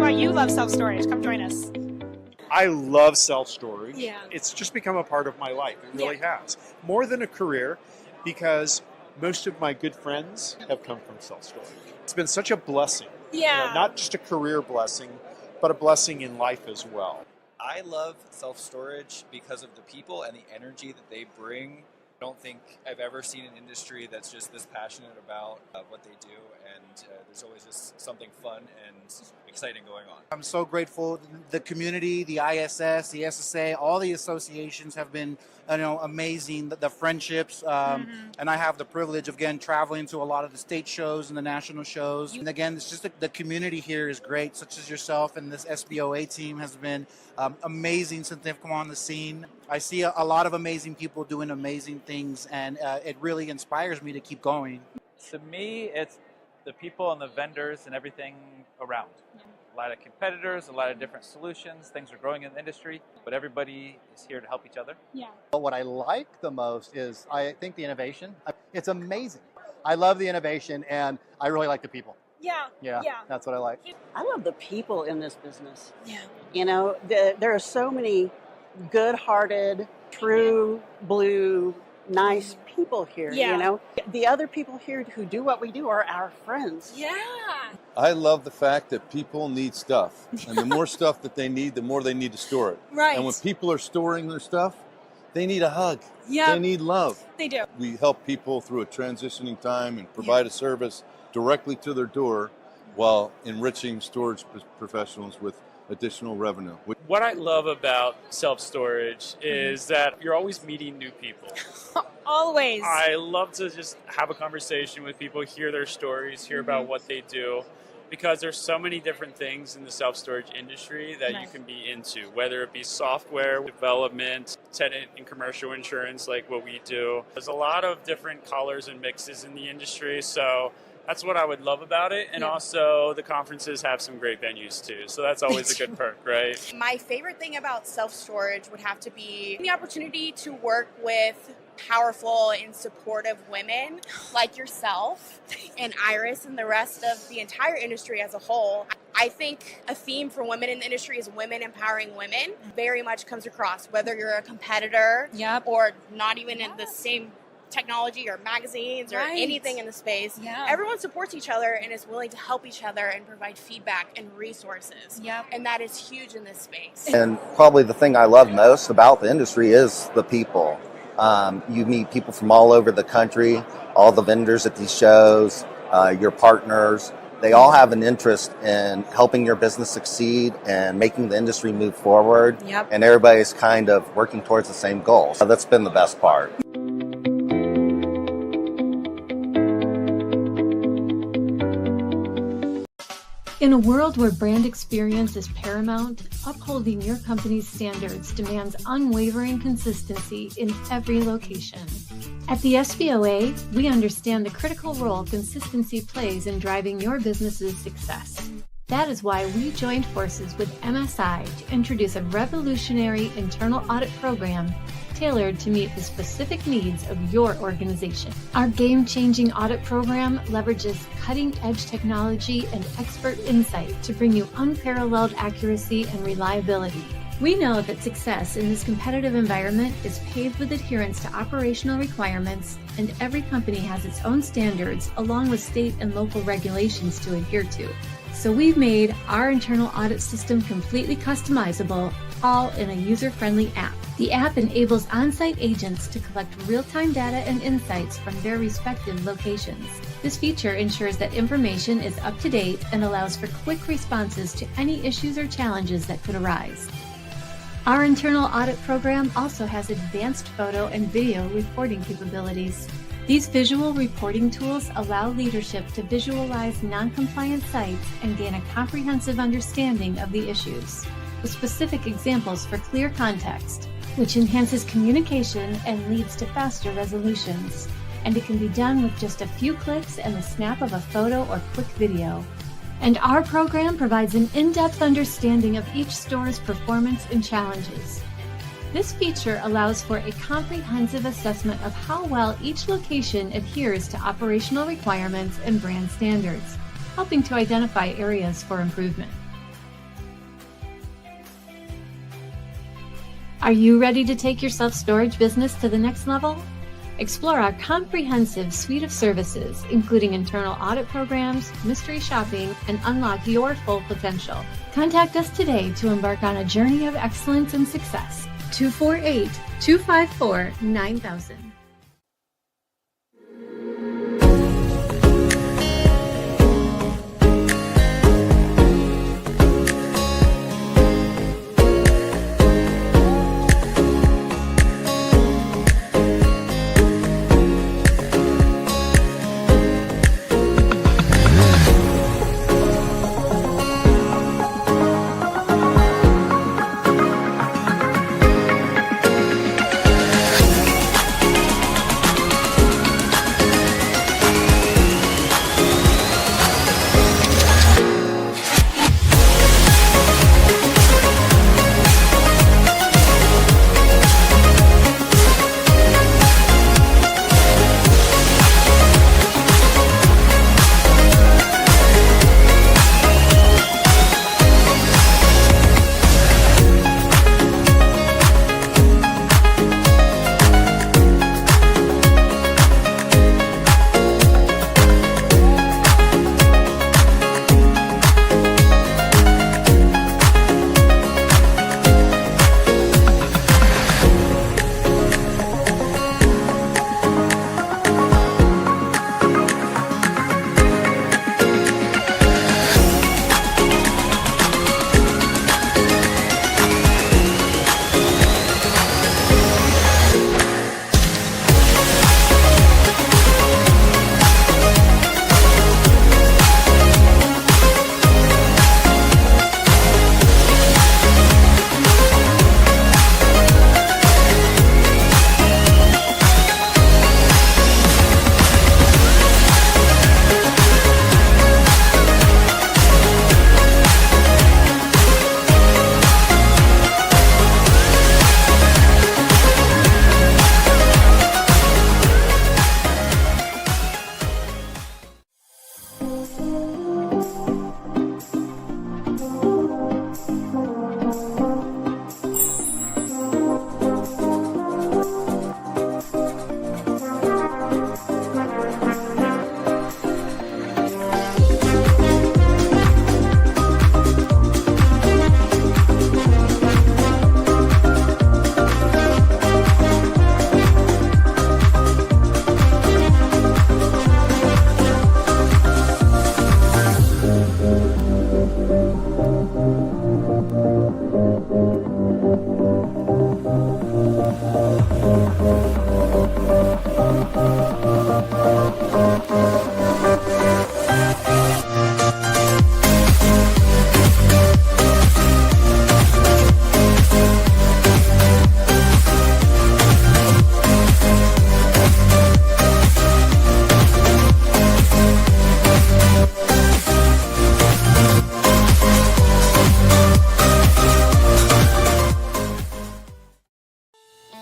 why you love self-storage. Come join us. I love self-storage. Yeah. It's just become a part of my life. It really has. More than a career, because most of my good friends have come from self-storage. It's been such a blessing. Yeah. Not just a career blessing, but a blessing in life as well. I love self-storage because of the people and the energy that they bring. I don't think I've ever seen an industry that's just this passionate about what they do, and there's always just something fun and exciting going on. I'm so grateful. The community, the ISS, the SSA, all the associations have been, amazing. The friendships, and I have the privilege of again traveling to a lot of the state shows and the national shows. And again, it's just the community here is great, such as yourself, and this SBOA team has been amazing since they've come on the scene. I see a lot of amazing people doing amazing things, and it really inspires me to keep going. To me, it's the people and the vendors and everything around. A lot of competitors, a lot of different solutions, things are growing in the industry, but everybody is here to help each other. Yeah. What I like the most is, I think, the innovation. It's amazing. I love the innovation, and I really like the people. Yeah. That's what I like. I love the people in this business. Yeah. There are so many good-hearted, true blue, nice people here. Yeah. The other people here who do what we do are our friends. Yeah. I love the fact that people need stuff, and the more stuff that they need, the more they need to store it. Right. And when people are storing their stuff, they need a hug. Yeah. They need love. They do. We help people through a transitioning time and provide a service directly to their door while enriching storage professionals with additional revenue. What I love about self-storage is that you're always meeting new people. Always. I love to just have a conversation with people, hear their stories, hear about what they do, because there's so many different things in the self-storage industry that you can be into, whether it be software development, tenant and commercial insurance like what we do. There's a lot of different colors and mixes in the industry, so that's what I would love about it. And also the conferences have some great venues too. So that's always a good perk, right? My favorite thing about self-storage would have to be the opportunity to work with powerful and supportive women like yourself and Iris and the rest of the entire industry as a whole. I think a theme for women in the industry is women empowering women. Very much comes across, whether you're a competitor or not even in the same technology or magazines or anything in the space. Everyone supports each other and is willing to help each other and provide feedback and resources. And that is huge in this space. And probably the thing I love most about the industry is the people. You meet people from all over the country, all the vendors at these shows, your partners. They all have an interest in helping your business succeed and making the industry move forward. And everybody's kind of working towards the same goal. So that's been the best part. In a world where brand experience is paramount, upholding your company's standards demands unwavering consistency in every location. At the SBOA, we understand the critical role consistency plays in driving your business's success. That is why we joined forces with MSI to introduce a revolutionary internal audit program tailored to meet the specific needs of your organization. Our game-changing audit program leverages cutting-edge technology and expert insight to bring you unparalleled accuracy and reliability. We know that success in this competitive environment is paved with adherence to operational requirements, and every company has its own standards along with state and local regulations to adhere to. So we've made our internal audit system completely customizable, all in a user-friendly app. The app enables on-site agents to collect real-time data and insights from their respective locations. This feature ensures that information is up to date and allows for quick responses to any issues or challenges that could arise. Our internal audit program also has advanced photo and video reporting capabilities. These visual reporting tools allow leadership to visualize non-compliant sites and gain a comprehensive understanding of the issues, with specific examples for clear context, which enhances communication and leads to faster resolutions. And it can be done with just a few clicks and the snap of a photo or quick video. And our program provides an in-depth understanding of each store's performance and challenges. This feature allows for a comprehensive assessment of how well each location adheres to operational requirements and brand standards, helping to identify areas for improvement. Are you ready to take your self-storage business to the next level? Explore our comprehensive suite of services, including internal audit programs, mystery shopping, and unlock your full potential. Contact us today to embark on a journey of excellence and success. 248-254-9000.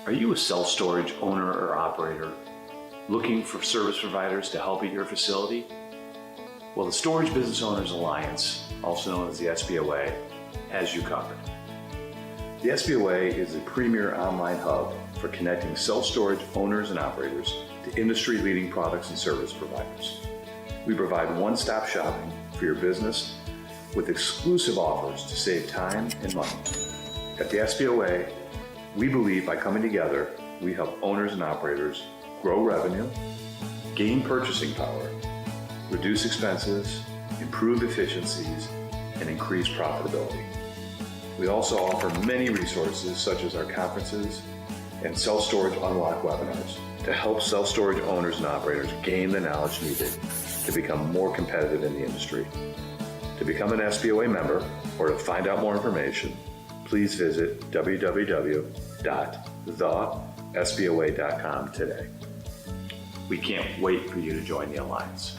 Are you a self-storage owner or operator looking for service providers to help at your facility? Well, the Storage Business Owners Alliance, also known as the SBOA, has you covered. The SBOA is a premier online hub for connecting self-storage owners and operators to industry-leading products and service providers. We provide one-stop shopping for your business with exclusive offers to save time and money. At the SBOA, we believe by coming together, we help owners and operators grow revenue, gain purchasing power, reduce expenses, improve efficiencies, and increase profitability. We also offer many resources such as our conferences and self-storage unlock webinars to help self-storage owners and operators gain the knowledge needed to become more competitive in the industry. To become an SBOA member or to find out more information, please visit www.thesboa.com today. We can't wait for you to join the Alliance.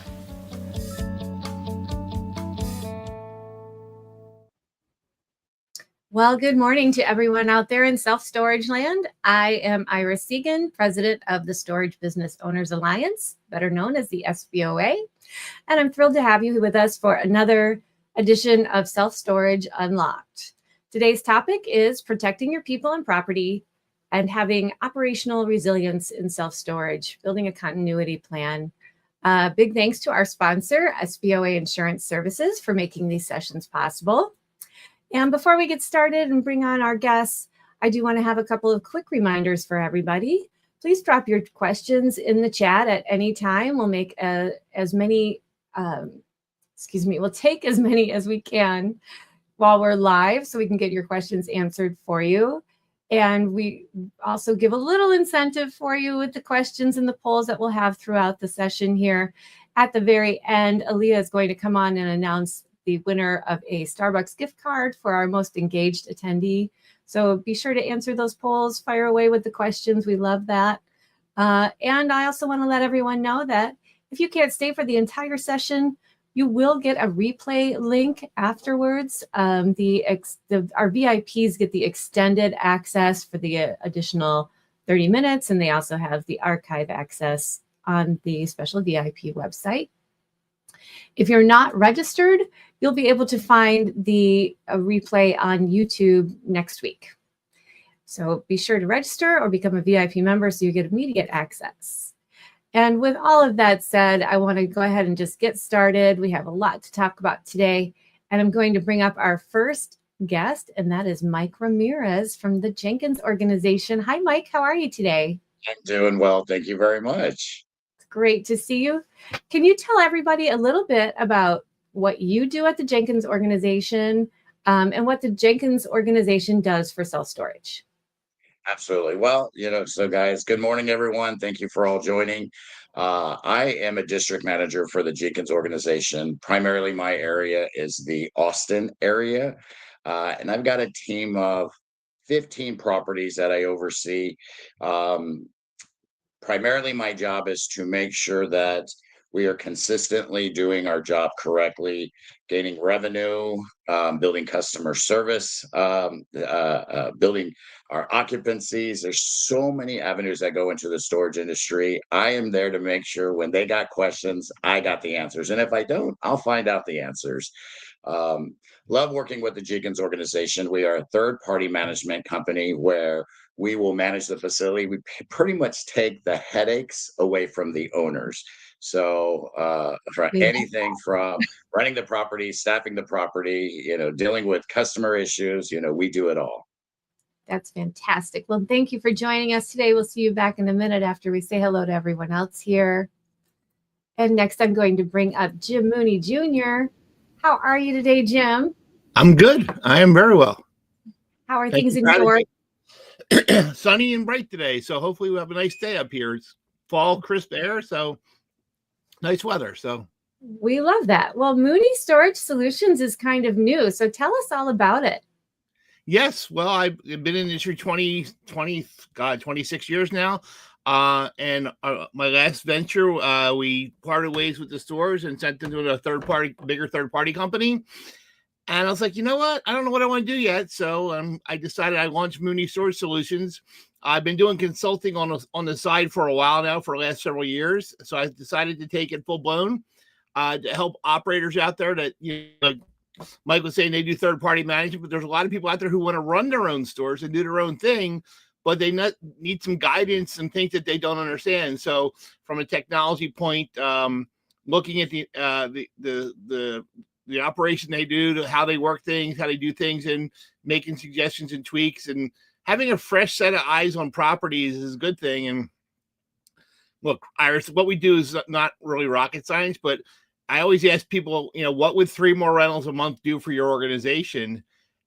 Well, good morning to everyone out there in self-storage land. I am Iris Segan, president of the Storage Business Owners Alliance, better known as the SBOA. And I'm thrilled to have you with us for another edition of Self-Storage Unlocked. Today's topic is protecting your people and property and having operational resilience in self-storage, building a continuity plan. Big thanks to our sponsor, SBOA Insurance Services, for making these sessions possible. And before we get started and bring on our guests, I do want to have a couple of quick reminders for everybody. Please drop your questions in the chat at any time. We'll make we'll take as many as we can while we're live so we can get your questions answered for you. And we also give a little incentive for you with the questions and the polls that we'll have throughout the session here. At the very end, Aaliyah is going to come on and announce the winner of a Starbucks gift card for our most engaged attendee. So be sure to answer those polls, fire away with the questions. We love that. And I also want to let everyone know that if you can't stay for the entire session, you will get a replay link afterwards. Our VIPs get the extended access for the additional 30 minutes, and they also have the archive access on the special VIP website. If you're not registered, you'll be able to find the replay on YouTube next week. So be sure to register or become a VIP member so you get immediate access. And with all of that said, I want to go ahead and just get started. We have a lot to talk about today, and I'm going to bring up our first guest, and that is Mike Ramirez from the Jenkins organization. Hi, Mike. How are you today? I'm doing well. Thank you very much. It's great to see you. Can you tell everybody a little bit about what you do at the Jenkins organization and what the Jenkins organization does for self-storage? Absolutely. Well, so guys, good morning, everyone. Thank you for all joining. I am a district manager for the Jenkins organization. Primarily, my area is the Austin area. And I've got a team of 15 properties that I oversee. Primarily, my job is to make sure that we are consistently doing our job correctly, gaining revenue, building customer service, building our occupancies. There's so many avenues that go into the storage industry. I am there to make sure when they got questions, I got the answers. And if I don't, I'll find out the answers. Love working with the Jenkins organization. We are a third-party management company where we will manage the facility. We pretty much take the headaches away from the owners. So for anything from running the property, staffing the property, dealing with customer issues, we do it all. That's fantastic. Well, thank you for joining us today. We'll see you back in a minute after we say hello to everyone else here. And next, I'm going to bring up Jim Mooney Jr. How are you today, Jim? I'm good. I am very well. How are things in York? Sunny and bright today, so hopefully we'll have a nice day up here. It's fall, crisp air, so nice weather. So we love that. Well, Mooney Storage Solutions is kind of new, so tell us all about it. Yes, well, I've been in the industry 26 years now. And my last venture, we parted ways with the stores and sent them to a bigger third-party company. And I was like, you know what? I don't know what I want to do yet. So I decided I launched Mooney Storage Solutions. I've been doing consulting on the side for a while now, for the last several years. So I decided to take it full blown to help operators out there that, Mike was saying they do third-party management, but there's a lot of people out there who want to run their own stores and do their own thing, but they need some guidance and things that they don't understand. So from a technology point, looking at the operation they do, to how they work things, how they do things, and making suggestions and tweaks, and having a fresh set of eyes on properties is a good thing. And look, Iris, what we do is not really rocket science, but I always ask people, what would 3 more rentals a month do for your organization?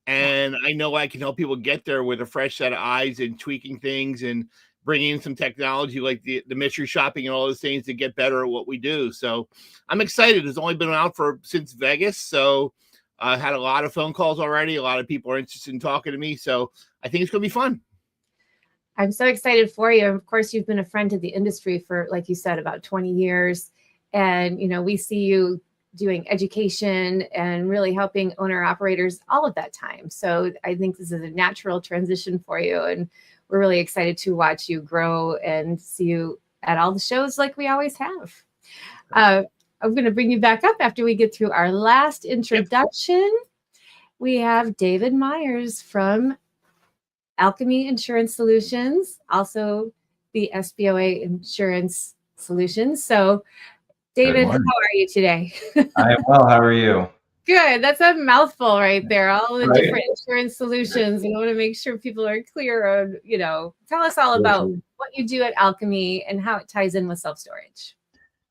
And I know I can help people get there with a fresh set of eyes and tweaking things and bringing in some technology like the mystery shopping and all those things to get better at what we do. So I'm excited. It's only been out since Vegas. So I had a lot of phone calls already. A lot of people are interested in talking to me. So I think it's going to be fun. I'm so excited for you. Of course, you've been a friend to the industry for, like you said, about 20 years. And, we see you doing education and really helping owner operators all of that time. So I think this is a natural transition for you. And we're really excited to watch you grow and see you at all the shows like we always have. I'm going to bring you back up after we get through our last introduction. we have David Myers from Alchemy Insurance Solutions, also the SBOA Insurance Solutions. So, David, how are you today? I am well. How are you? Good. That's a mouthful right there. All the Right. different insurance solutions. And I want to make sure people are clear on, tell us all about what you do at Alchemy and how it ties in with self-storage.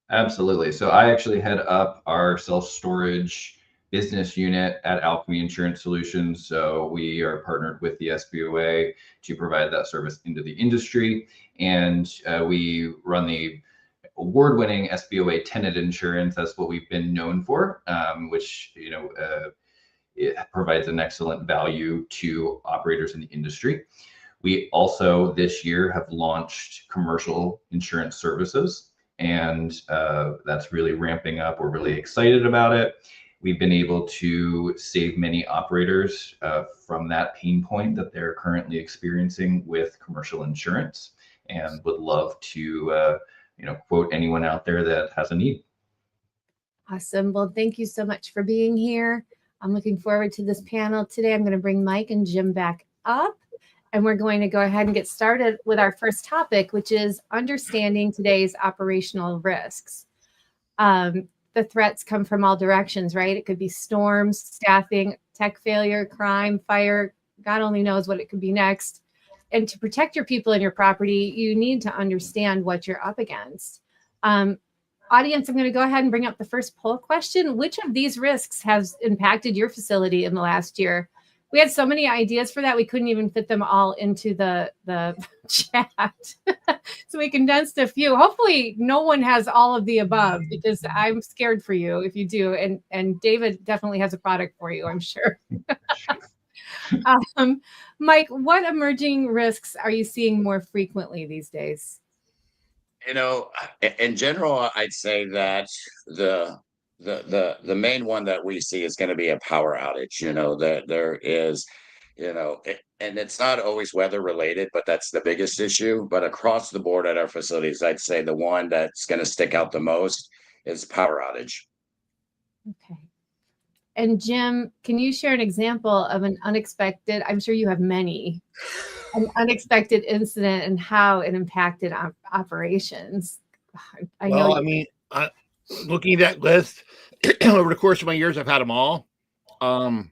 Absolutely. So I actually head up our self-storage business unit at Alchemy Insurance Solutions. So we are partnered with the SBOA to provide that service into the industry. And we run the award-winning SBOA tenant insurance. That's what we've been known for, which, it provides an excellent value to operators in the industry. We also this year have launched commercial insurance services, and that's really ramping up. We're really excited about it. We've been able to save many operators from that pain point that they're currently experiencing with commercial insurance, and would love to quote anyone out there that has a need. Awesome. Well, thank you so much for being here. I'm looking forward to this panel today. I'm going to bring Mike and Jim back up, and we're going to go ahead and get started with our first topic, which is understanding today's operational risks. The threats come from all directions, right? It could be storms, staffing, tech failure, crime, fire. God only knows what it could be next. And to protect your people and your property, you need to understand what you're up against. Audience, I'm going to go ahead and bring up the first poll question. Which of these risks has impacted your facility in the last year? We had so many ideas for that, we couldn't even fit them all into the chat. So we condensed a few. Hopefully no one has all of the above, because I'm scared for you if you do. And David definitely has a product for you, I'm sure. Mike, what emerging risks are you seeing more frequently these days? In general, I'd say that the main one that we see is going to be a power outage. That there is, and it's not always weather related, but that's the biggest issue. But across the board at our facilities, I'd say the one that's going to stick out the most is power outage. Okay. And Jim, can you share an example of an unexpected, I'm sure you have many, an unexpected incident and how it impacted operations? Looking at that list over the course of my years, I've had them all. The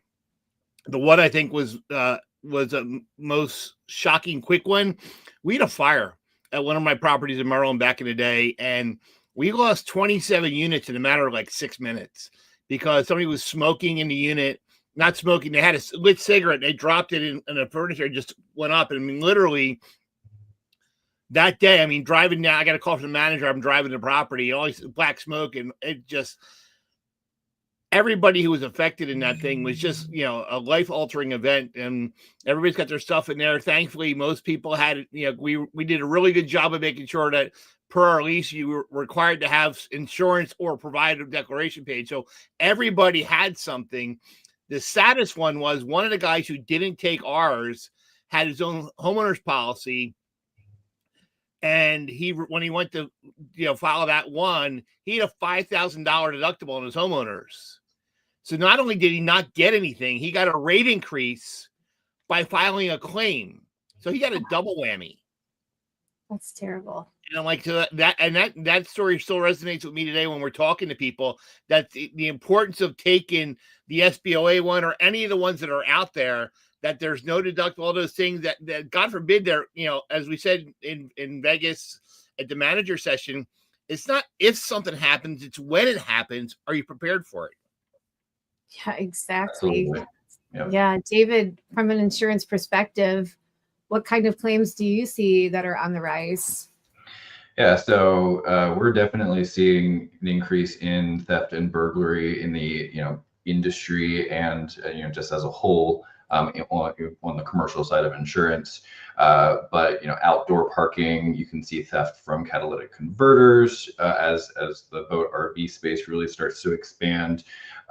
one I think was a most shocking quick one. We had a fire at one of my properties in Maryland back in the day, and we lost 27 units in a matter of like 6 minutes because somebody was smoking in the unit. Not smoking, they had a lit cigarette, they dropped it in the furniture, just went up. And literally that day, driving down, I got a call from the manager, I'm driving the property, all this black smoke, and it just, everybody who was affected in that thing was just, a life-altering event, and everybody's got their stuff in there. Thankfully, most people had, we did a really good job of making sure that per our lease, you were required to have insurance or provide a declaration page. So everybody had something. The saddest one was one of the guys who didn't take ours had his own homeowner's policy. And when he went to, file that one, he had a $5,000 deductible on his homeowners. So not only did he not get anything, he got a rate increase by filing a claim. So he got a double whammy. That's terrible. And I'm like, so that story still resonates with me today when we're talking to people, that the importance of taking the SBOA one or any of the ones that are out there, that there's no deductible, all those things that God forbid they're, as we said in Vegas at the manager session, it's not if something happens, it's when it happens. Are you prepared for it? Yeah, exactly. Yeah. Yeah. David, from an insurance perspective, what kind of claims do you see that are on the rise? Yeah, so we're definitely seeing an increase in theft and burglary in the industry and just as a whole on the commercial side of insurance. But outdoor parking, you can see theft from catalytic converters as the boat RV space really starts to expand.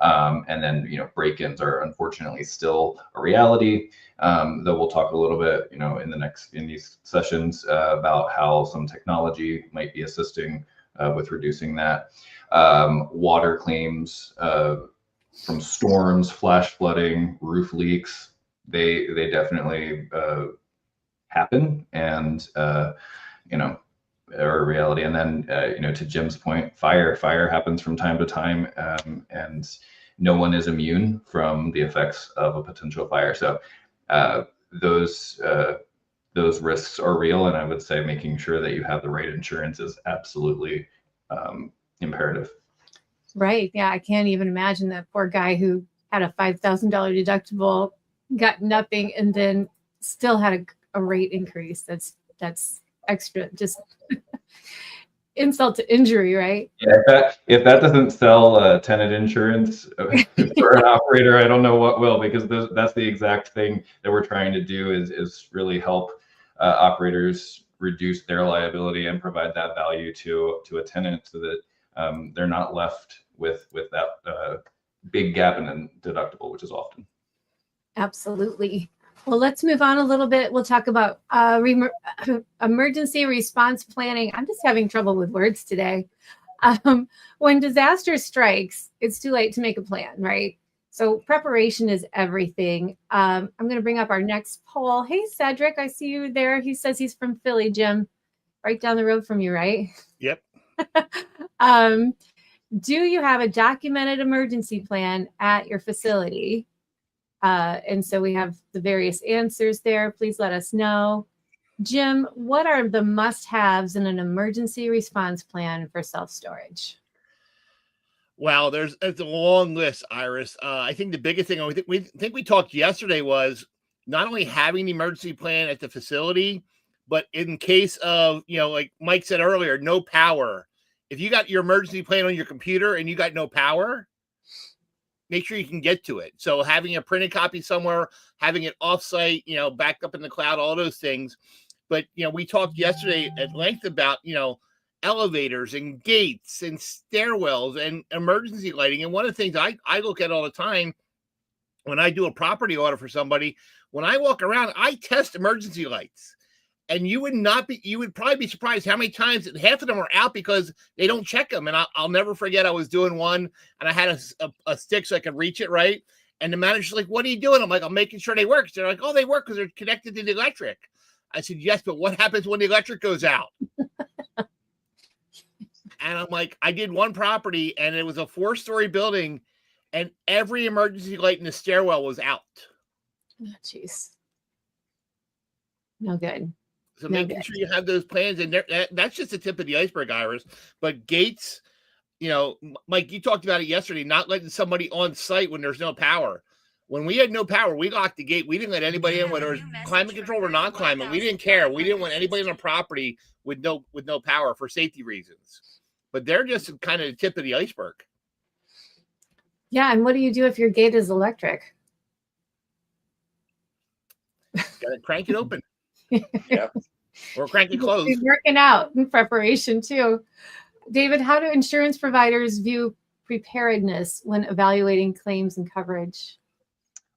And then break-ins are unfortunately still a reality. Though we'll talk a little bit, in these sessions about how some technology might be assisting with reducing that. Water claims, from storms, flash flooding, roof leaks. They definitely happen, and you know, are a reality. And then you know, to Jim's point, fire happens from time to time, and no one is immune from the effects of a potential fire. So those risks are real, and I would say making sure that you have the right insurance is absolutely imperative. Right. Yeah. I can't even imagine that poor guy who had a $5,000 deductible, got nothing, and then still had a rate increase. That's extra, just insult to injury, right? Yeah, if that doesn't sell tenant insurance for an operator, I don't know what will, because that's the exact thing that we're trying to do is really help operators reduce their liability and provide that value to a tenant, so that they're not left with that big gap in the deductible, which is often. Absolutely. Well, let's move on a little bit. We'll talk about emergency response planning. I'm just having trouble with words today. When disaster strikes, it's too late to make a plan, right? So preparation is everything. I'm going to bring up our next poll. Hey, Cedric, I see you there. He says he's from Philly, Jim, right down the road from you, right? Yep. Do you have a documented emergency plan at your facility? And so we have the various answers there. Please let us know. Jim, what are the must-haves in an emergency response plan for self-storage? Well, it's a long list, Iris. I think the biggest thing we talked yesterday was not only having the emergency plan at the facility, but in case of, like Mike said earlier, no power. If you got your emergency plan on your computer and you got no power, make sure you can get to it. So having a printed copy somewhere, having it offsite, backed up in the cloud, all those things. But, we talked yesterday at length about, elevators and gates and stairwells and emergency lighting. And one of the things I look at all the time when I do a property order for somebody, when I walk around, I test emergency lights. And you would probably be surprised how many times half of them are out because they don't check them. And I'll never forget, I was doing one and I had a stick so I could reach it right. And the manager's like, "What are you doing?" I'm like, "I'm making sure they work." They're like, "Oh, they work because they're connected to the electric." I said, "Yes, but what happens when the electric goes out?" And I'm like, I did one property and it was a 4-story building and every emergency light in the stairwell was out. Oh, jeez. No good. So making sure you have those plans, and that's just the tip of the iceberg, Iris. But gates, Mike, you talked about it yesterday, not letting somebody on site when there's no power. When we had no power, we locked the gate. We didn't let anybody in, whether it was climate control or non-climate. We didn't care. We didn't want anybody on the property with no power for safety reasons. But they're just kind of the tip of the iceberg. Yeah, and what do you do if your gate is electric? Gotta crank it open. Yeah. Or crank it closed. He's working out in preparation too. David, how do insurance providers view preparedness when evaluating claims and coverage?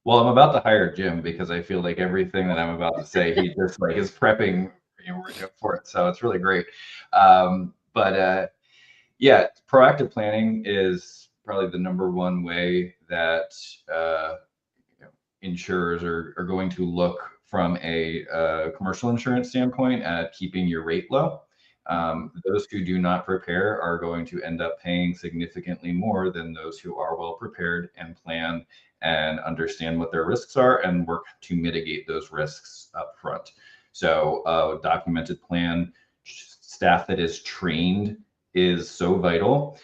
Well, I'm about to hire Jim because I feel like everything that I'm about to say, he just like is prepping for it. So it's really great. Yeah, proactive planning is probably the number one way that insurers are going to look from a commercial insurance standpoint at keeping your rate low. Those who do not prepare are going to end up paying significantly more than those who are well prepared and plan and understand what their risks are and work to mitigate those risks up front. So a documented plan, staff that is trained is so vital.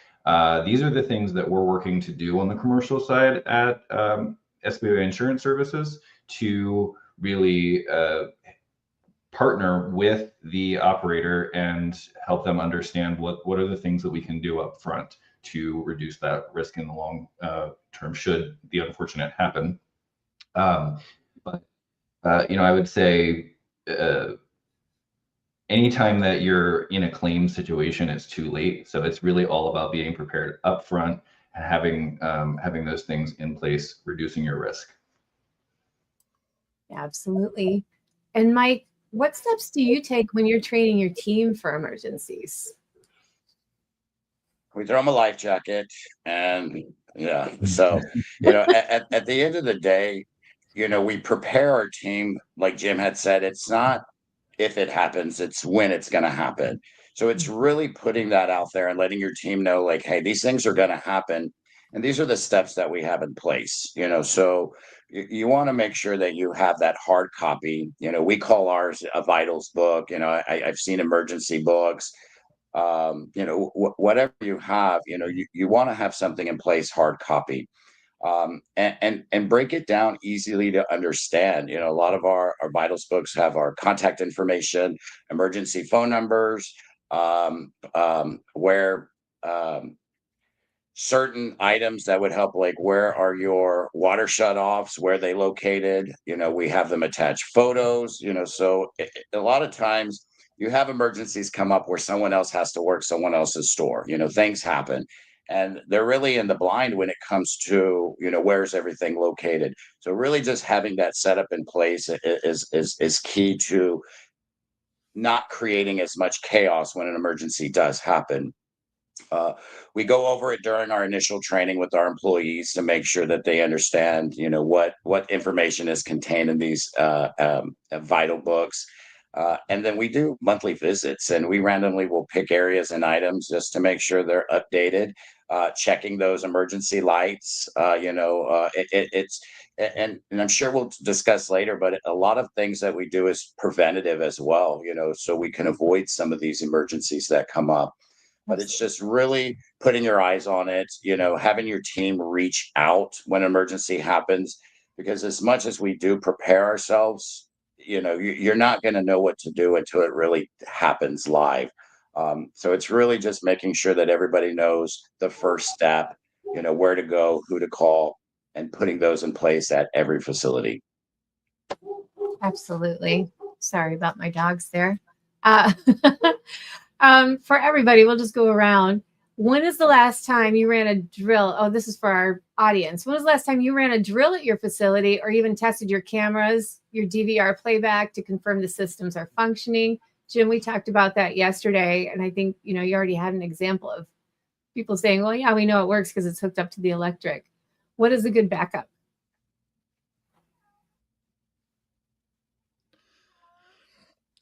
These are the things that we're working to do on the commercial side at SBOA Insurance Services to really partner with the operator and help them understand what are the things that we can do up front to reduce that risk in the long term should the unfortunate happen. I would say anytime that you're in a claim situation, it's too late. So it's really all about being prepared up front and having those things in place, reducing your risk. Absolutely. And Mike, what steps do you take when you're training your team for emergencies? we throw them a life jacket, and yeah. So, at the end of the day, we prepare our team, like Jim had said. It's not if it happens, it's when it's going to happen. So it's really putting that out there and letting your team know, like, hey, these things are going to happen, and these are the steps that we have in place. So you want to make sure that you have that hard copy. We call ours a vitals book. I've seen emergency books. Whatever you have, you want to have something in place, hard copy, and break it down easily to understand. A lot of our vitals books have our contact information, emergency phone numbers, where certain items that would help, like where are your water shutoffs, where are they located. We have them attach photos. So a lot of times you have emergencies come up where someone else has to work someone else's store. Things happen, and they're really in the blind when it comes to where's everything located. So really just having that setup in place is key to not creating as much chaos when an emergency does happen. We go over it during our initial training with our employees to make sure that they understand, what information is contained in these vital books. And then we do monthly visits, and we randomly will pick areas and items just to make sure they're updated, checking those emergency lights. It's and I'm sure we'll discuss later, but a lot of things that we do is preventative as well, so we can avoid some of these emergencies that come up. But it's just really putting your eyes on it, having your team reach out when an emergency happens, because as much as we do prepare ourselves, you're not going to know what to do until it really happens live. So it's really just making sure that everybody knows the first step, where to go, who to call, and putting those in place at every facility. Absolutely. Sorry about my dogs there. For everybody, we'll just go around. When is the last time you ran a drill? Oh, this is for our audience. When was the last time you ran a drill at your facility, or even tested your cameras, your DVR playback to confirm the systems are functioning? Jim, we talked about that yesterday, and I think you already had an example of people saying, well, yeah, we know it works because it's hooked up to the electric. What is a good backup?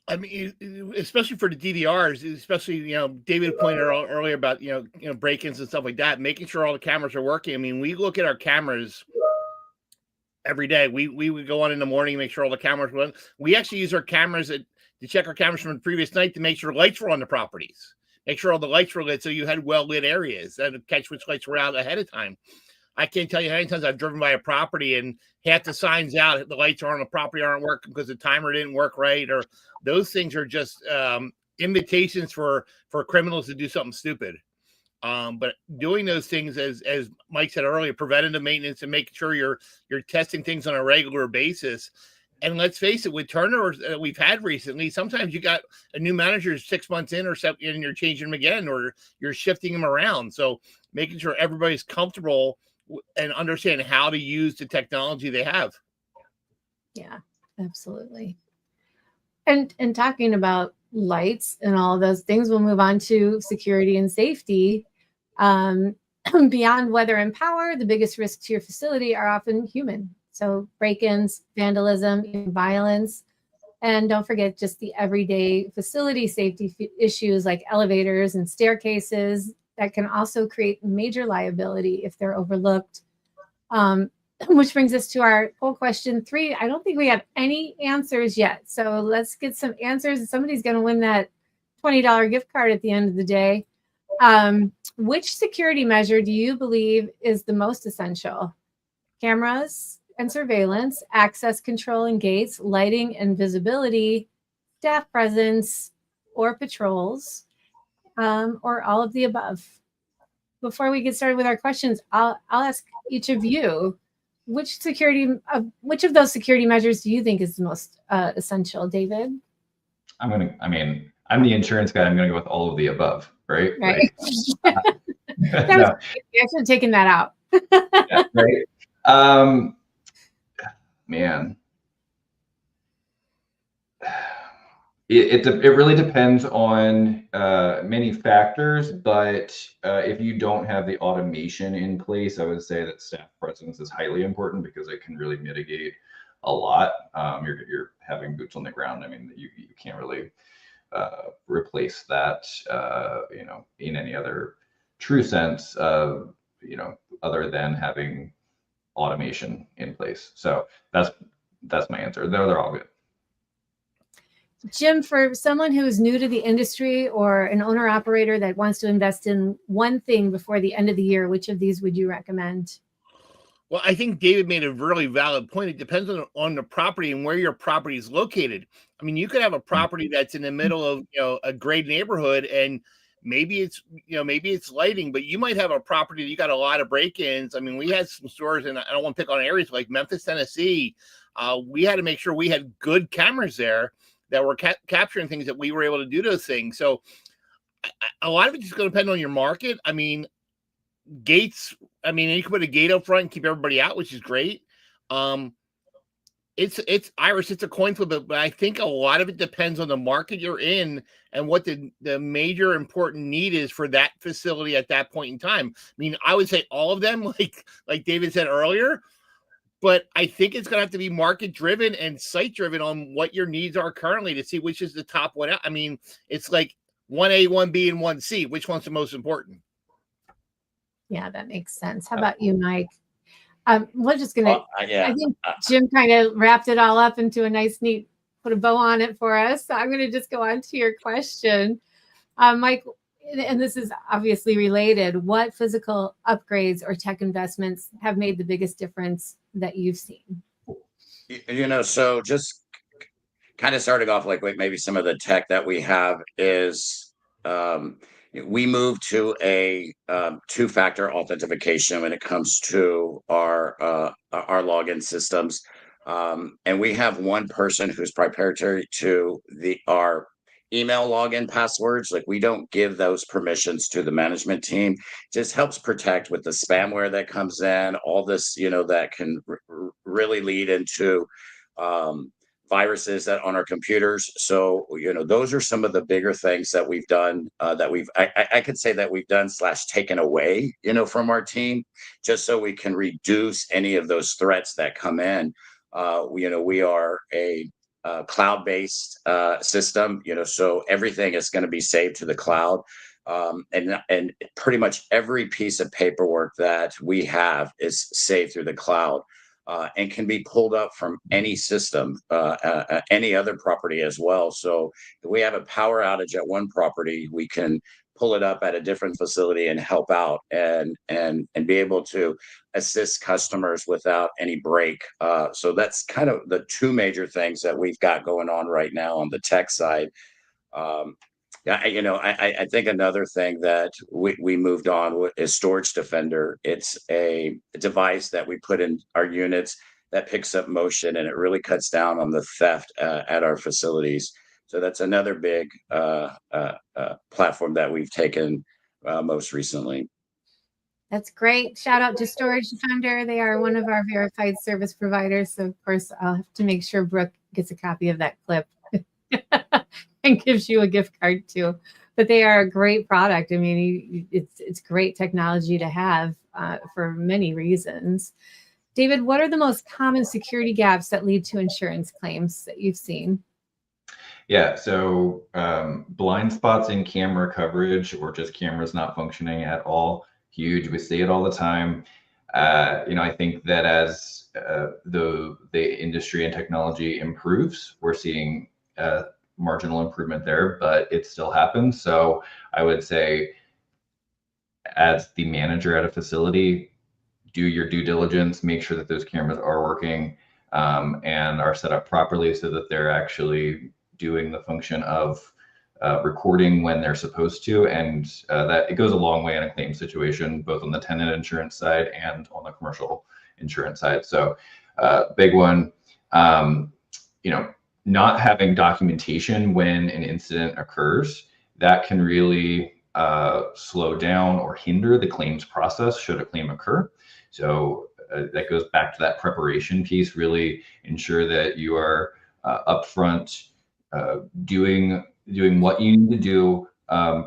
I mean, especially for the DVRs, especially, David pointed out earlier about, break-ins and stuff like that, making sure all the cameras are working. I mean, we look at our cameras every day. We would go on in the morning, make sure all the cameras run. We actually use our cameras to check our cameras from the previous night to make sure lights were on the properties, make sure all the lights were lit, so you had well-lit areas and catch which lights were out ahead of time. I can't tell you how many times I've driven by a property and half the signs out, the lights are on the property aren't working because the timer didn't work right, or those things are just invitations for criminals to do something stupid. But doing those things, as Mike said earlier, preventative maintenance and making sure you're testing things on a regular basis. And let's face it, with turnovers that we've had recently, sometimes you got a new manager 6 months in or something, and you're changing them again, or you're shifting them around. So making sure everybody's comfortable and understand how to use the technology they have. Yeah, absolutely. And talking about lights and all of those things, we'll move on to security and safety. Beyond weather and power, the biggest risks to your facility are often human. So break-ins, vandalism, violence, and don't forget just the everyday facility safety issues like elevators and staircases that can also create major liability if they're overlooked. Which brings us to our poll question 3. I don't think we have any answers yet. So let's get some answers. Somebody's going to win that $20 gift card at the end of the day. Which security measure do you believe is the most essential? Cameras and surveillance, access control and gates, lighting and visibility, staff presence, or patrols, or all of the above? Before we get started with our questions, I'll ask each of you, which of those security measures do you think is the most essential, David? I'm the insurance guy. I'm going to go with all of the above, right? Right. Like, I should have taken that out. yeah, right. Man. It really depends on many factors, but if you don't have the automation in place, I would say that staff presence is highly important because it can really mitigate a lot. You're having boots on the ground. I mean, you can't really replace that, in any other true sense of, other than having automation in place. So that's my answer. They're all good. Jim, for someone who is new to the industry or an owner operator that wants to invest in one thing before the end of the year, which of these would you recommend? Well, I think David made a really valid point. It depends on the property and where your property is located. I mean, you could have a property that's in the middle of, a great neighborhood, and maybe it's lighting, but you might have a property that you got a lot of break-ins. I mean, we had some stores, and I don't want to pick on areas like Memphis, Tennessee. We had to make sure we had good cameras there that were capturing things, that we were able to do those things. So a lot of it's just going to depend on your market. I mean, gates, you can put a gate up front and keep everybody out, which is great. It's Iris, it's a coin flip, but I think a lot of it depends on the market you're in and what the major important need is for that facility at that point in time. I mean, I would say all of them, like David said earlier, but I think it's going to have to be market driven and site driven on what your needs are currently to see which is the top one out. I mean, it's like 1A, 1B, and 1C. Which one's the most important? Yeah, that makes sense. How about you, Mike? We're just going to, I think Jim kind of wrapped it all up into a nice, neat, put a bow on it for us. So I'm going to just go on to your question. Mike, and this is obviously related, what physical upgrades or tech investments have made the biggest difference that you've seen? So just kind of starting off like maybe some of the tech that we have is we moved to a two-factor authentication when it comes to our login systems. And we have one person who's proprietary to our email login passwords. Like, we don't give those permissions to the management team. Just helps protect with the spamware that comes in, all this, that can really lead into viruses that on our computers. So, those are some of the bigger things that we've done, I could say that we've done / taken away, from our team, just so we can reduce any of those threats that come in. We are a cloud-based system, so everything is going to be saved to the cloud. And pretty much every piece of paperwork that we have is saved through the cloud. And can be pulled up from any system, any other property as well. So if we have a power outage at one property, we can pull it up at a different facility and help out and be able to assist customers without any break. So that's kind of the two major things that we've got going on right now on the tech side. I think another thing that we moved on is Storage Defender. It's a device that we put in our units that picks up motion, and it really cuts down on the theft at our facilities. So that's another big platform that we've taken most recently. That's great. Shout out to Storage Defender. They are one of our verified service providers. So, of course, I'll have to make sure Brooke gets a copy of that clip and gives you a gift card too. But they are a great product. I mean, it's great technology to have for many reasons. David, what are the most common security gaps that lead to insurance claims that you've seen? Yeah, so blind spots in camera coverage or just cameras not functioning at all, huge. We see it all the time. I think that as the industry and technology improves, we're seeing marginal improvement there, but it still happens. So I would say, as the manager at a facility, do your due diligence, make sure that those cameras are working and are set up properly so that they're actually doing the function of recording when they're supposed to. And that it goes a long way in a claim situation, both on the tenant insurance side and on the commercial insurance side. So big one, not having documentation when an incident occurs, that can really slow down or hinder the claims process should a claim occur. So that goes back to that preparation piece. Really ensure that you are upfront doing what you need to do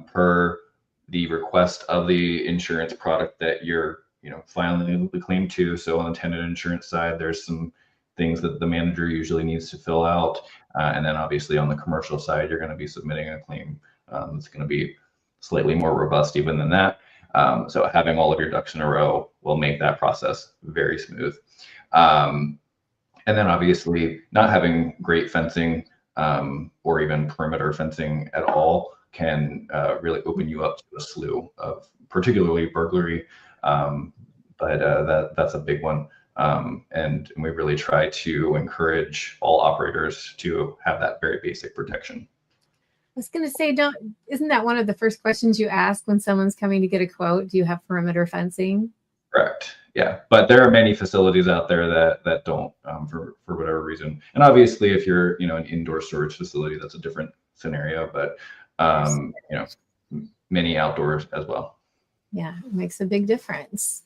per the request of the insurance product that you're filing the claim to. So on the tenant insurance side, there's some things that the manager usually needs to fill out, and then obviously on the commercial side, you're going to be submitting a claim that's going to be slightly more robust even than that. So having all of your ducks in a row will make that process very smooth. And then obviously not having great fencing or even perimeter fencing at all can really open you up to a slew of particularly burglary. But that's a big one. And we really try to encourage all operators to have that very basic protection. I was going to say, isn't that one of the first questions you ask when someone's coming to get a quote? Do you have perimeter fencing? Correct. Yeah, but there are many facilities out there that don't for whatever reason. And obviously, if you're an indoor storage facility, that's a different scenario. But many outdoors as well. Yeah, it makes a big difference.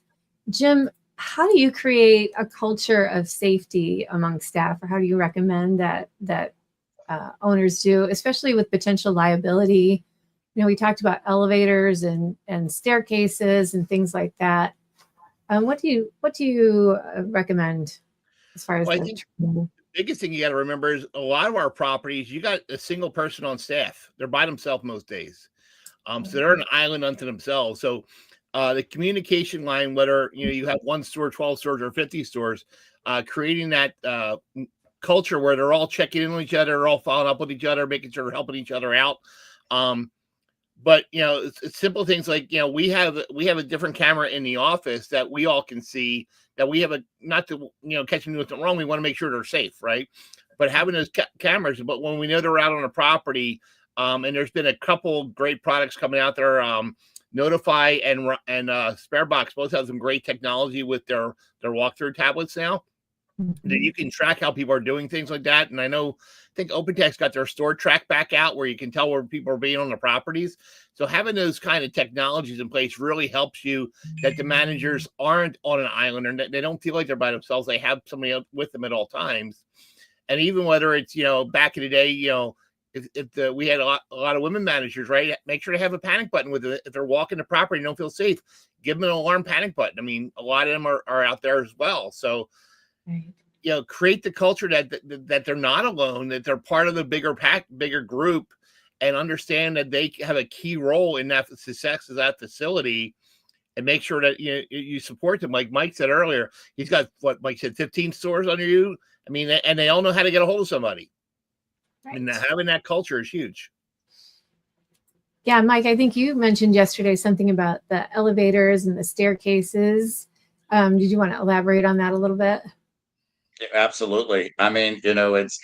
Jim, how do you create a culture of safety among staff, or how do you recommend that owners do, especially with potential liability? We talked about elevators and staircases and things like that. What do you recommend as far as I think the biggest thing you got to remember is a lot of our properties, you got a single person on staff. They're by themselves most days. So they're an island unto themselves. So the communication line, whether you have 1 store, 12 stores, or 50 stores, creating that culture where they're all checking in on each other, they're all following up with each other, making sure they're helping each other out. But it's simple things like we have a different camera in the office that we all can see, that we have not to catch them doing something wrong. We want to make sure they're safe, right? But having those cameras, but when we know they're out on a property, and there's been a couple great products coming out there, Notify and Sparebox both have some great technology with their walkthrough tablets now. That you can track how people are doing things like that. And I think OpenText got their store track back out where you can tell where people are being on the properties. So having those kind of technologies in place really helps you, that the managers aren't on an island and they don't feel like they're by themselves. They have somebody else with them at all times. And even whether it's, back in the day, if we had a lot of women managers, right? Make sure to have a panic button with it. If they're walking the property and don't feel safe, give them an alarm panic button. I mean, a lot of them are out there as well. So, create the culture that they're not alone, that they're part of the bigger group, and understand that they have a key role in that success of that facility, and make sure that you support them. Like Mike said earlier, he's got what Mike said, 15 stores under you. I mean, and they all know how to get a hold of somebody. Right. And having that culture is huge. Yeah, Mike, I think you mentioned yesterday something about the elevators and the staircases. Did you want to elaborate on that a little bit? Absolutely. I mean, it's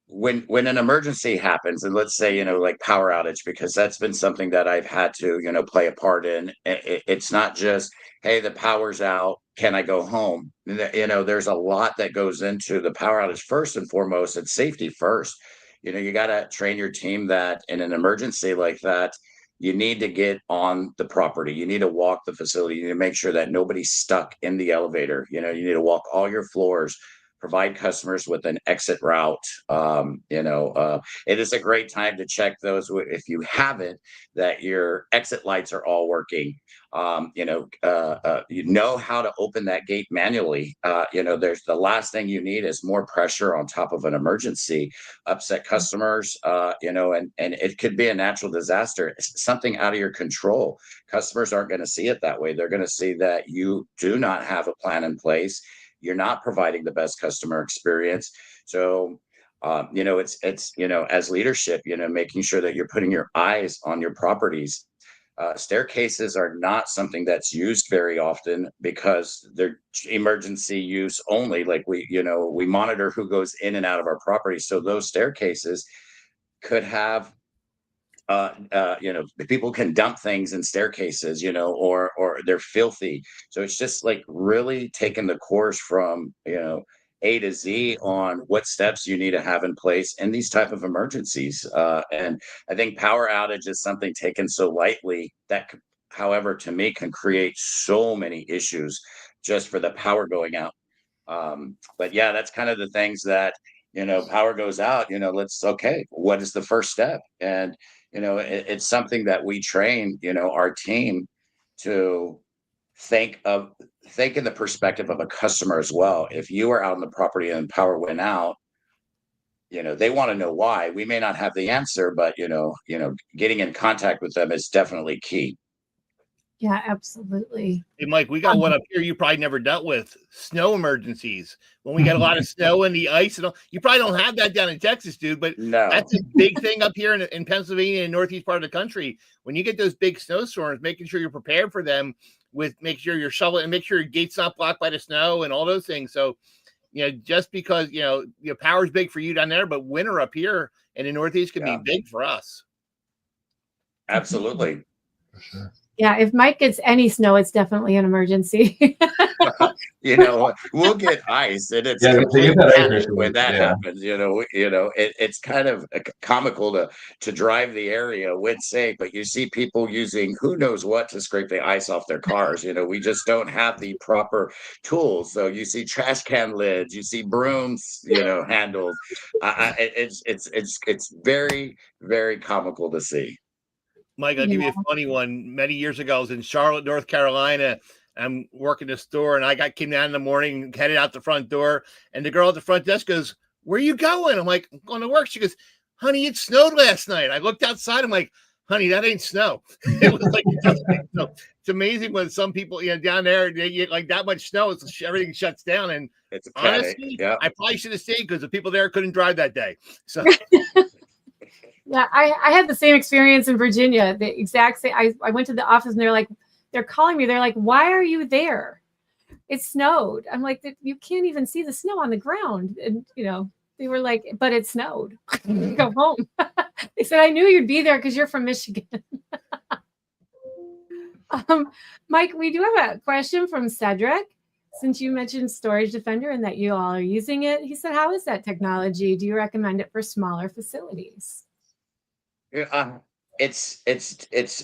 when an emergency happens, and let's say, like power outage, because that's been something that I've had to, play a part in. It's not just, hey, the power's out, can I go home? There's a lot that goes into the power outage. First and foremost, it's safety first. You got to train your team that in an emergency like that, you need to get on the property. You need to walk the facility. You need to make sure that nobody's stuck in the elevator. You need to walk all your floors, provide customers with an exit route. It is a great time to check those, if you haven't, that your exit lights are all working. You know how to open that gate manually. There's the last thing you need is more pressure on top of an emergency, upset customers, and it could be a natural disaster. It's something out of your control. Customers aren't going to see it that way. They're going to see that you do not have a plan in place. You're not providing the best customer experience. So, it's as leadership, making sure that you're putting your eyes on your properties. Staircases are not something that's used very often because they're emergency use only. Like we monitor who goes in and out of our property. So those staircases could have, people can dump things in staircases, or they're filthy. So it's just like really taking the course from, A to Z on what steps you need to have in place in these type of emergencies. And I think power outage is something taken so lightly that, however, to me, can create so many issues just for the power going out. But yeah, that's kind of the things that, power goes out, what is the first step? And, it's something that we train, our team to think in the perspective of a customer as well. If you are out on the property and power went out, they want to know why. We may not have the answer, but getting in contact with them is definitely key. Yeah, absolutely. Hey, Mike, we got one up here you probably never dealt with: snow emergencies. When we get a lot of snow and the ice, and all, you probably don't have that down in Texas, dude. But No, that's a big thing up here in Pennsylvania and northeast part of the country. When you get those big snowstorms, making sure you're prepared for them, with make sure you're shoveling and make sure your gate's not blocked by the snow and all those things. So, just because your power's big for you down there, but winter up here in the northeast can be big for us. absolutely. For sure. Yeah, if Mike gets any snow, it's definitely an emergency. We'll get ice, and it's Yeah, complete that panic when that happens. It's kind of comical to drive the area with safe, but you see people using who knows what to scrape the ice off their cars. We just don't have the proper tools. So you see trash can lids, you see brooms, handles. It's very, very comical to see. Mike, I'll give you a funny one. Many years ago, I was in Charlotte, North Carolina. I'm working the store, and I came down in the morning, headed out the front door, and the girl at the front desk goes, "Where are you going?" I'm like, "I'm going to work." She goes, "Honey, it snowed last night." I looked outside. I'm like, "Honey, that ain't snow." It was like snow. It's amazing when some people, down there, they get like that much snow, everything shuts down. And it's panic. Honestly, I probably should have stayed because the people there couldn't drive that day. So. Yeah, I had the same experience in Virginia. The exact same. I went to the office and they're calling me. They're like, "Why are you there? It snowed." I'm like, "You can't even see the snow on the ground." And they were like, "But it snowed." Go home. They said, "I knew you'd be there because you're from Michigan." Mike, we do have a question from Cedric. Since you mentioned Storage Defender and that you all are using it, he said, "How is that technology? Do you recommend it for smaller facilities?" It's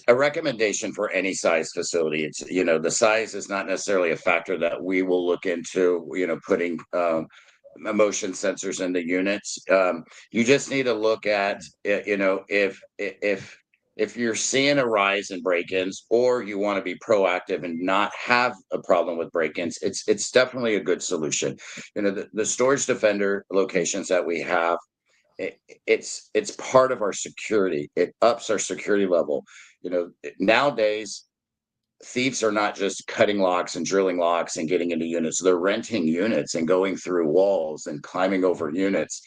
a recommendation for any size facility. It's the size is not necessarily a factor that we will look into. Putting motion sensors in the units. You just need to look at if you're seeing a rise in break-ins, or you want to be proactive and not have a problem with break-ins. It's definitely a good solution. The Storage Defender locations that we have. It's part of our security. It ups our security level. Nowadays, thieves are not just cutting locks and drilling locks and getting into units. They're renting units and going through walls and climbing over units.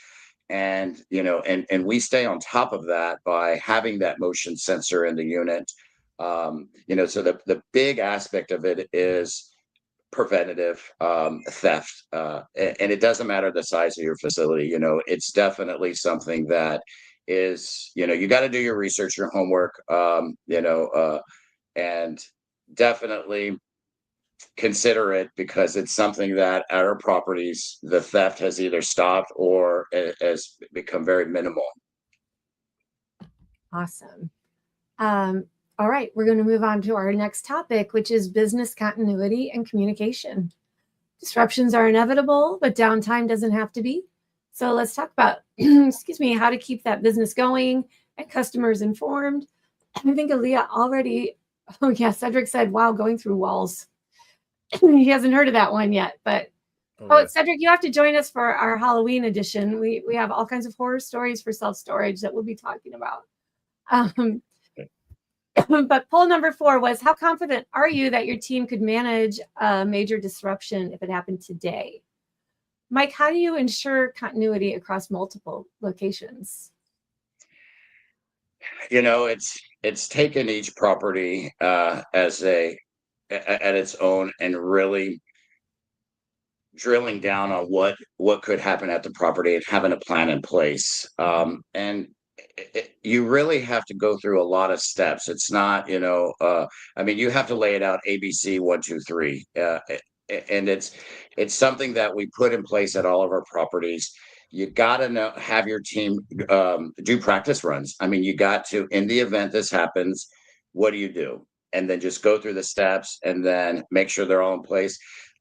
And and we stay on top of that by having that motion sensor in the unit. So the big aspect of it is preventative theft, and it doesn't matter the size of your facility. It's definitely something that is, you got to do your research, your homework, and definitely consider it, because it's something that at our properties the theft has either stopped or has become very minimal. Awesome. All right, we're going to move on to our next topic, which is business continuity and communication. Disruptions are inevitable, but downtime doesn't have to be. So let's talk about, how to keep that business going and customers informed. I think Aaliyah already, Cedric said, "Wow, going through walls." He hasn't heard of that one yet, but Cedric, you have to join us for our Halloween edition. We have all kinds of horror stories for self-storage that we'll be talking about. But poll number 4 was, how confident are you that your team could manage a major disruption if it happened today? Mike, how do you ensure continuity across multiple locations? It's taken each property as at its own, and really drilling down on what could happen at the property and having a plan in place. And you really have to go through a lot of steps. It's not, you have to lay it out ABC 1, 2, 3, and it's something that we put in place at all of our properties. You got to have your team do practice runs. You got to, in the event this happens, what do you do? And then just go through the steps and then make sure they're all in place.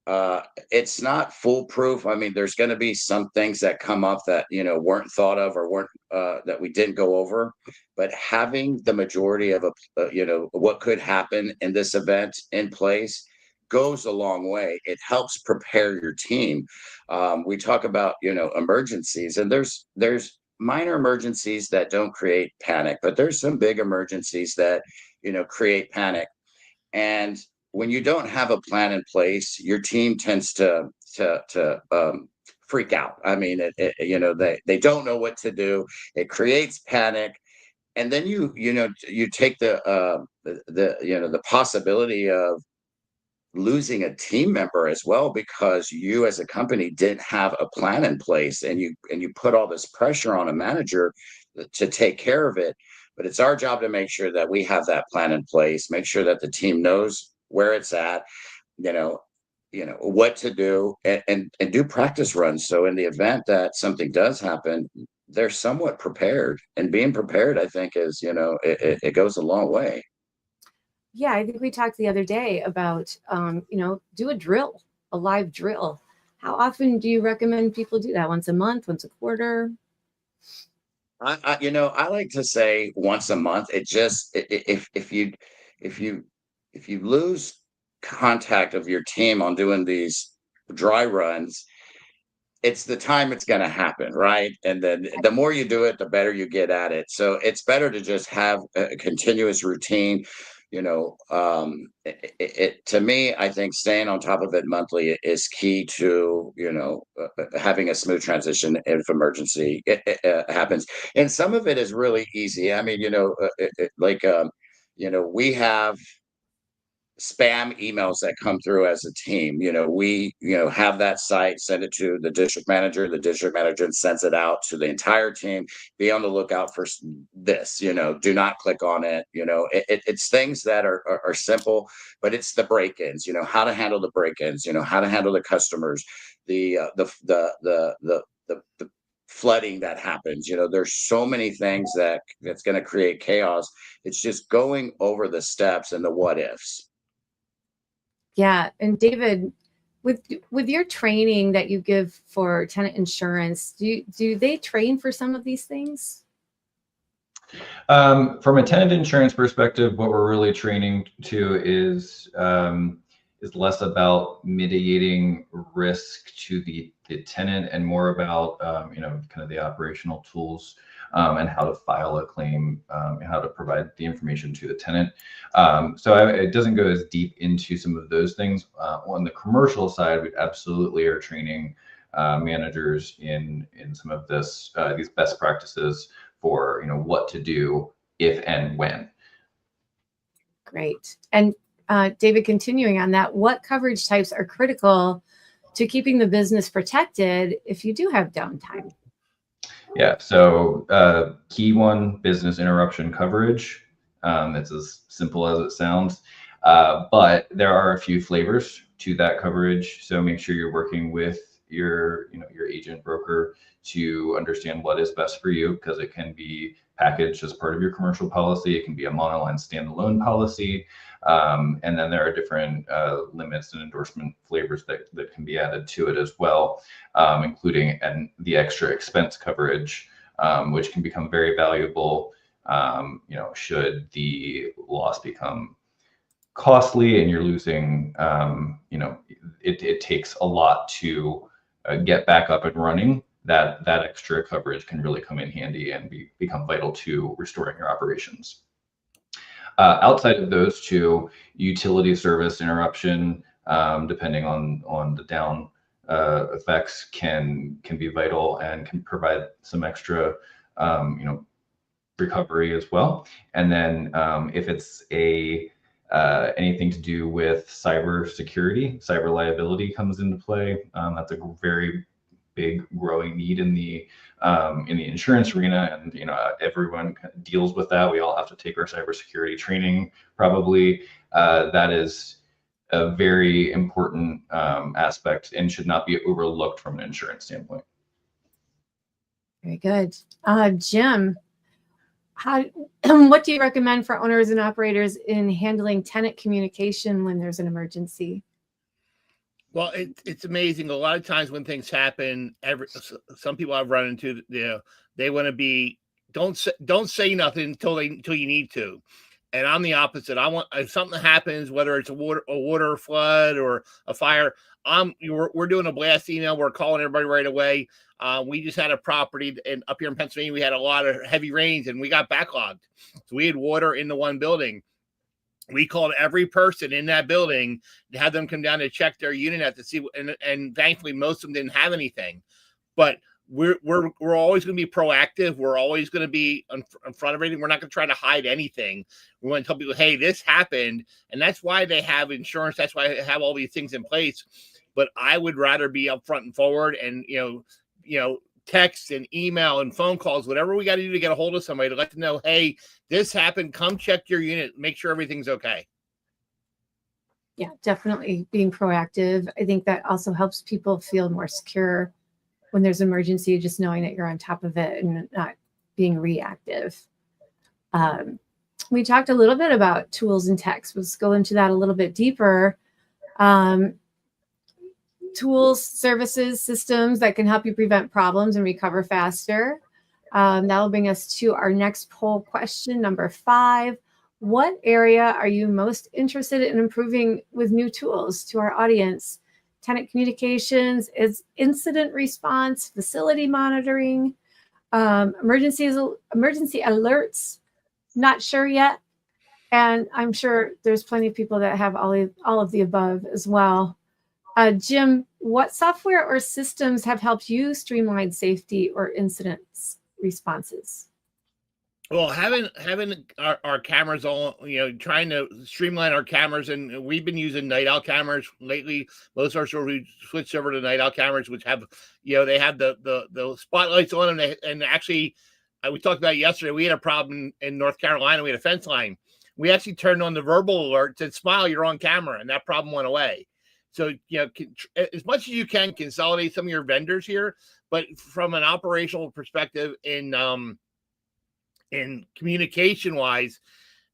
it's not foolproof. I mean, there's going to be some things that come up that, weren't thought of or weren't that we didn't go over. But having the majority of what could happen in this event in place goes a long way. It helps prepare your team. We talk about, emergencies, and there's minor emergencies that don't create panic, but there's some big emergencies that, create panic. And when you don't have a plan in place, your team tends to freak out. I mean, they don't know what to do. It creates panic, and then you take the possibility of losing a team member as well, because you as a company didn't have a plan in place, and you put all this pressure on a manager to take care of it. But it's our job to make sure that we have that plan in place, make sure that the team knows where it's at, you know what to do, and do practice runs, so in the event that something does happen, they're somewhat prepared. And being prepared, I think, is it goes a long way. Yeah, I think we talked the other day about, do a drill, a live drill. How often do you recommend people do that? Once a month, once a quarter? I like to say once a month. It just, if you lose contact of your team on doing these dry runs, it's the time it's going to happen, right? And then the more you do it, the better you get at it. So it's better to just have a continuous routine. To me, I think staying on top of it monthly is key to having a smooth transition if emergency happens. And some of it is really easy. I mean, we have spam emails that come through as a team. We have that site, send it to the district manager sends it out to the entire team. Be on the lookout for this. Do not click on it. It's things that are simple, but it's the break-ins. How to handle the break-ins. How to handle the customers, the flooding that happens. There's so many things that's going to create chaos. It's just going over the steps and the what ifs. Yeah. And David, with your training that you give for tenant insurance, do they train for some of these things? From a tenant insurance perspective, what we're really training to is less about mitigating risk to the tenant and more about kind of the operational tools and how to file a claim, how to provide the information to the tenant. So it doesn't go as deep into some of those things. On the commercial side, we absolutely are training managers in some of these best practices for what to do if and when. Great. And David, continuing on that, what coverage types are critical to keeping the business protected if you do have downtime? Yeah, so key one, business interruption coverage. It's as simple as it sounds, but there are a few flavors to that coverage. So make sure you're working with your agent broker to understand what is best for you, because it can be packaged as part of your commercial policy. It can be a monoline standalone policy. And then there are different limits and endorsement flavors that can be added to it as well, including the extra expense coverage, which can become very valuable, should the loss become costly and you're losing, it takes a lot to get back up and running. That extra coverage can really come in handy and become vital to restoring your operations. Outside of those two, utility service interruption, depending on the down effects, can be vital and can provide some extra recovery as well. And then if it's anything to do with cyber security, cyber liability comes into play. That's a very big growing need in the insurance arena, and everyone deals with that. We all have to take our cybersecurity training. Probably that is a very important aspect and should not be overlooked from an insurance standpoint. Very good, Jim. What do you recommend for owners and operators in handling tenant communication when there's an emergency? Well, it's amazing. A lot of times when things happen, some people I've run into, they want to be don't say nothing until you need to, and I'm the opposite. I want if something happens, whether it's a water flood or a fire, we're doing a blast email. We're calling everybody right away. We just had a property up here in Pennsylvania. We had a lot of heavy rains and we got backlogged, so we had water in the one building. We called every person in that building to have them come down to check their unit to see, and thankfully most of them didn't have anything. But we're always going to be proactive. We're always going to be in front of everything. We're not going to try to hide anything. We want to tell people, hey, this happened, and that's why they have insurance. That's why they have all these things in place. But I would rather be upfront and forward, and text and email and phone calls, whatever we got to do to get a hold of somebody to let them know, hey, this happened. Come check your unit. Make sure everything's okay. Yeah, definitely being proactive. I think that also helps people feel more secure when there's an emergency, just knowing that you're on top of it and not being reactive. We talked a little bit about tools and techs. Let's go into that a little bit deeper. Tools, services, systems that can help you prevent problems and recover faster. That'll bring us to our next poll question, number 5. What area are you most interested in improving with new tools? To our audience, tenant communications, is incident response, facility monitoring, emergency alerts, not sure yet. And I'm sure there's plenty of people that have all of the above as well. Jim, what software or systems have helped you streamline safety or incidents responses? Well, having our cameras all, trying to streamline our cameras, and we've been using night owl cameras lately. Most of our stores we switched over to night owl cameras, which have, they have the spotlights on them, and actually, we talked about it yesterday. We had a problem in North Carolina. We had a fence line. We actually turned on the verbal alert, said, "Smile, you're on camera," and that problem went away. So, as much as you can consolidate some of your vendors here, but from an operational perspective in communication wise,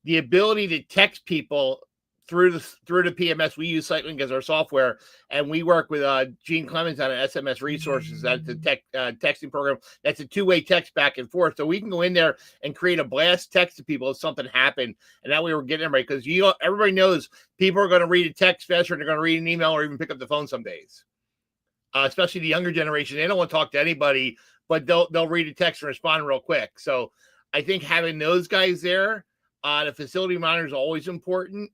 the ability to text people through the PMS, we use SightLink as our software, and we work with Gene Clemens on SMS Resources. That's the texting program. That's a two-way text back and forth. So we can go in there and create a blast text to people if something happened, and that way we're getting everybody, because everybody knows people are going to read a text faster than they're going to read an email or even pick up the phone some days. Especially the younger generation, they don't want to talk to anybody, but they'll read a text and respond real quick. So I think having those guys there, the facility monitor is always important.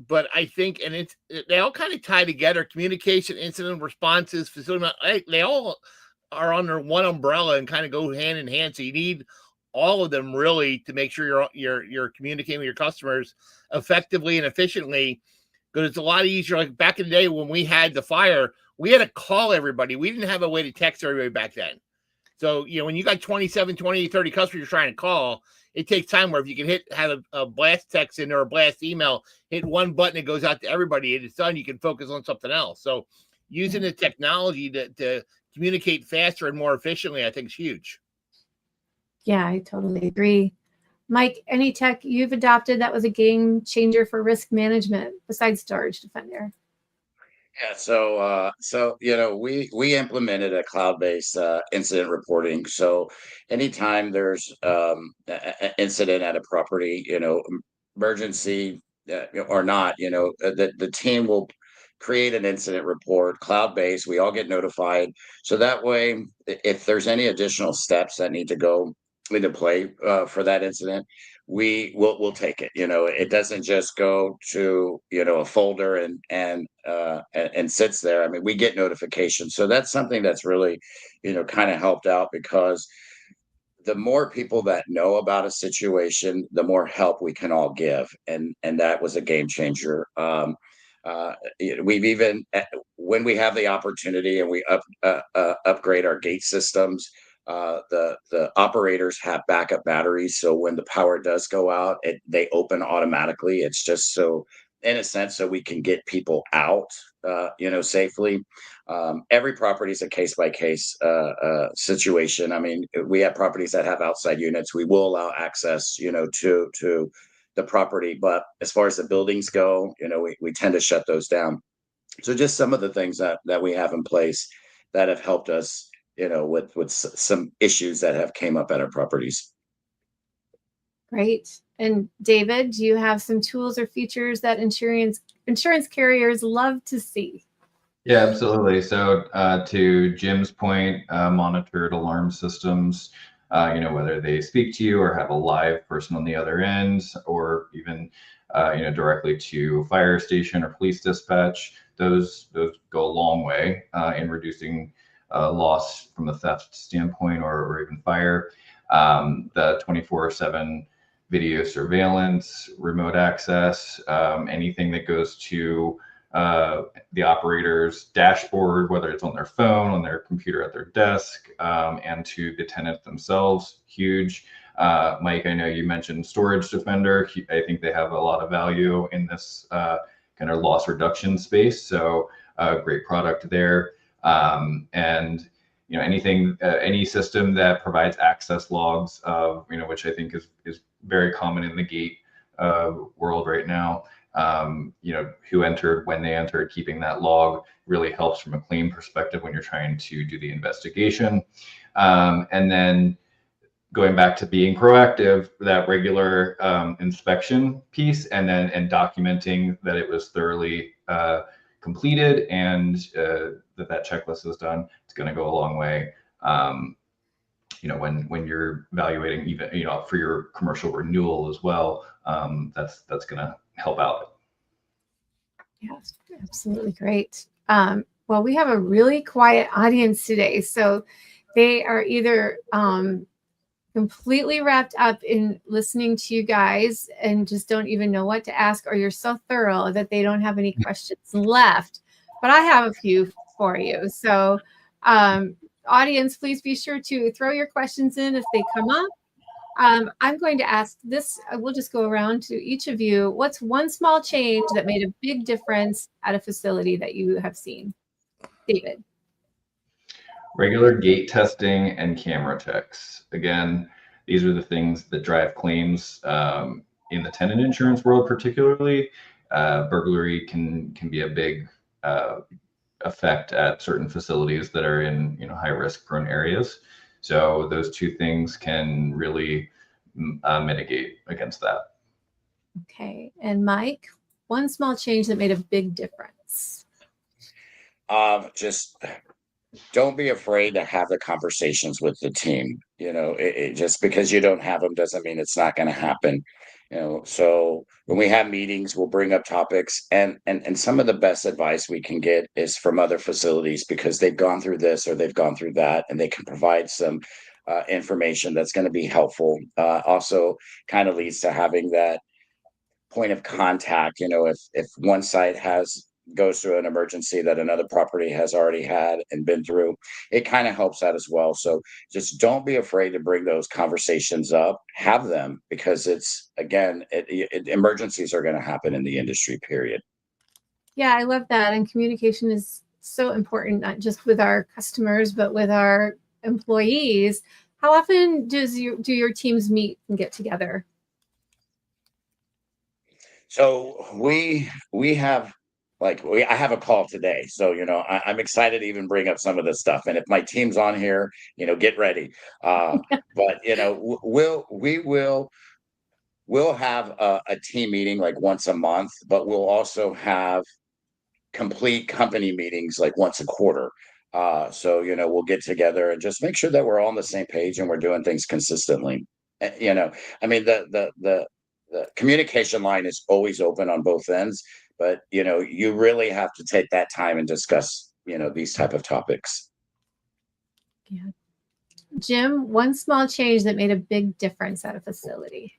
But I think, and they all kind of tie together: communication, incident responses, facility. They all are under one umbrella and kind of go hand in hand. So you need all of them really to make sure you're communicating with your customers effectively and efficiently. Because it's a lot easier. Like back in the day when we had the fire, we had to call everybody. We didn't have a way to text everybody back then. So, when you got 27, 20, 30 customers you're trying to call, it takes time. Where if you can have a blast text in or a blast email, hit one button, it goes out to everybody, and it's done. You can focus on something else. So using the technology to communicate faster and more efficiently, I think is huge. Yeah, I totally agree. Mike, any tech you've adopted that was a game changer for risk management besides Storage Defender? Yeah, so we implemented a cloud-based incident reporting. So anytime there's an incident at a property, emergency or not, the team will create an incident report, cloud-based. We all get notified, so that way, if there's any additional steps that need to go into play for that incident, we'll take it. It doesn't just go to a folder and sits there. I mean, we get notifications, so that's something that's really kind of helped out, because the more people that know about a situation, the more help we can all give, and that was a game changer. We've even, when we have the opportunity and we upgrade our gate systems, the operators have backup batteries, so when the power does go out, they open automatically. It's just so, in a sense, so we can get people out safely. Every property is a case by case situation. I mean, we have properties that have outside units. We will allow access to the property, but as far as the buildings go, we tend to shut those down. So just some of the things that we have in place that have helped us, with some issues that have came up at our properties. Great. And David, do you have some tools or features that insurance carriers love to see? Yeah, absolutely. So to Jim's point, monitored alarm systems, whether they speak to you or have a live person on the other end, or even, directly to fire station or police dispatch, those go a long way in reducing loss from the theft standpoint or even fire. The 24/7 video surveillance, remote access, anything that goes to the operator's dashboard, whether it's on their phone, on their computer at their desk, and to the tenant themselves, huge. Mike, I know you mentioned Storage Defender. I think they have a lot of value in this kind of loss reduction space. So great product there. And anything, any system that provides access logs, which I think is very common in the gate world right now. Who entered, when they entered, keeping that log really helps from a claim perspective when you're trying to do the investigation. And then going back to being proactive, that regular inspection piece, and documenting that it was thoroughly completed and that checklist is done, it's going to go a long way. When you're evaluating, even for your commercial renewal as well, that's going to help out. Yes, absolutely great. Well, we have a really quiet audience today, so they are either completely wrapped up in listening to you guys and just don't even know what to ask, or you're so thorough that they don't have any questions left. But I have a few for you. So audience, please be sure to throw your questions in if they come up. I'm going to ask this, we'll just go around to each of you. What's one small change that made a big difference at a facility that you have seen? David. Regular gate testing and camera checks. Again, these are the things that drive claims in the tenant insurance world, particularly. Burglary can be a big effect at certain facilities that are in high risk prone areas. So those two things can really mitigate against that. Okay, and Mike, one small change that made a big difference. Just don't be afraid to have the conversations with the team. Just because you don't have them doesn't mean it's not going to happen. So when we have meetings, we'll bring up topics, and some of the best advice we can get is from other facilities, because they've gone through this or they've gone through that, and they can provide some information that's going to be helpful. Also kind of leads to having that point of contact. If one site goes through an emergency that another property has already had and been through, it kind of helps out as well. So just don't be afraid to bring those conversations up, have them, because it's, again, emergencies are going to happen in the industry, period. Yeah, I love that. And communication is so important, not just with our customers, but with our employees. How often do your teams meet and get together? So we have, I have a call today, so I'm excited to even bring up some of this stuff. And if my team's on here, get ready. But we'll have a team meeting like once a month, but we'll also have complete company meetings like once a quarter. So we'll get together and just make sure that we're all on the same page and we're doing things consistently. I mean, the communication line is always open on both ends, but you really have to take that time and discuss these type of topics. Yeah. Jim, one small change that made a big difference at a facility.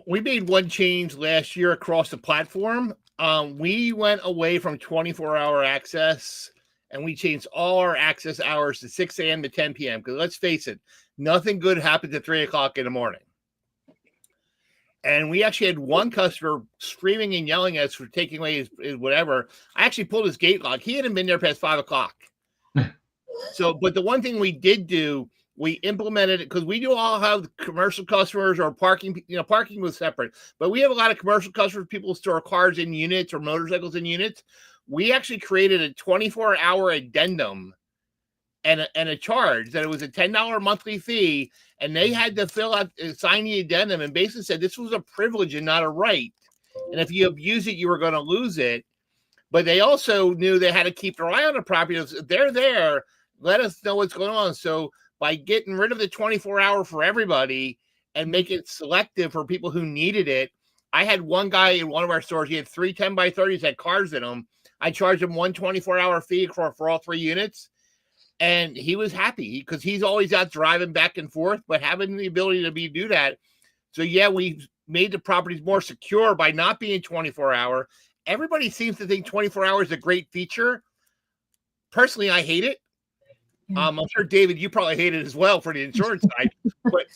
We made one change last year across the platform. We went away from 24-hour access, and we changed all our access hours to 6 a.m. to 10 p.m. Because let's face it, nothing good happens at 3 o'clock in the morning. And we actually had one customer screaming and yelling at us for taking away his whatever. I actually pulled his gate lock. He hadn't been there past 5 o'clock. So, but the one thing we did do, we implemented it, because we do all have commercial customers or parking. Parking was separate, but we have a lot of commercial customers. People store cars in units or motorcycles in units. we actually created a 24-hour addendum and a charge that it was a $10 monthly fee, and they had to sign the addendum and basically said this was a privilege and not a right. And if you abuse it, you were going to lose it. But they also knew they had to keep their eye on the property. If they're there, let us know what's going on. So by getting rid of the 24-hour for everybody and make it selective for people who needed it, I had one guy in one of our stores, he had 3 10x30s, had cars in them. I charged him one 24-hour fee for all 3 units. And he was happy because he's always out driving back and forth, but having the ability to do that. So yeah, we made the properties more secure by not being 24-hour. Everybody seems to think 24 hours is a great feature. Personally, I hate it. I'm sure, David, you probably hate it as well for the insurance side. But,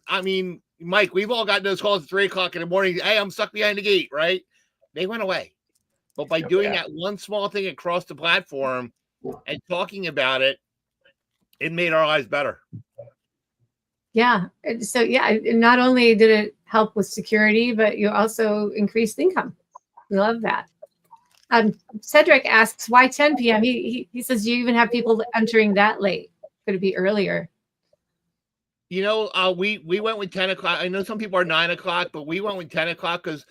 I mean, Mike, we've all gotten those calls at 3 o'clock in the morning. Hey, I'm stuck behind the gate, right? They went away. But by doing that one small thing across the platform and talking about it, it made our lives better. Yeah. So, yeah, not only did it help with security, but you also increased income. We love that. Cedric asks, why 10 p.m.? He says, you even have people entering that late. Could it be earlier? We went with 10 o'clock. I know some people are 9 o'clock, but we went with 10 o'clock because,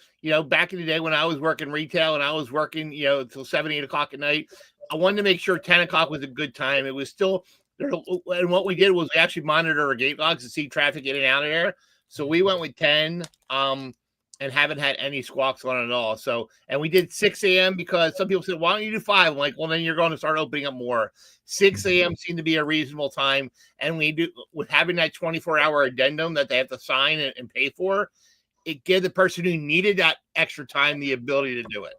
back in the day when I was working retail and I was working, till 7, 8 o'clock at night, I wanted to make sure 10 o'clock was a good time. It was still, and what we did was we actually monitored our gate logs to see traffic in and out of there. So we went with 10. And haven't had any squawks on it at all. So, and we did 6 a.m. because some people said, why don't you do 5? I'm like, well, then you're going to start opening up more. 6 a.m. seemed to be a reasonable time. And we do, with having that 24-hour addendum that they have to sign and pay for, it gave the person who needed that extra time the ability to do it.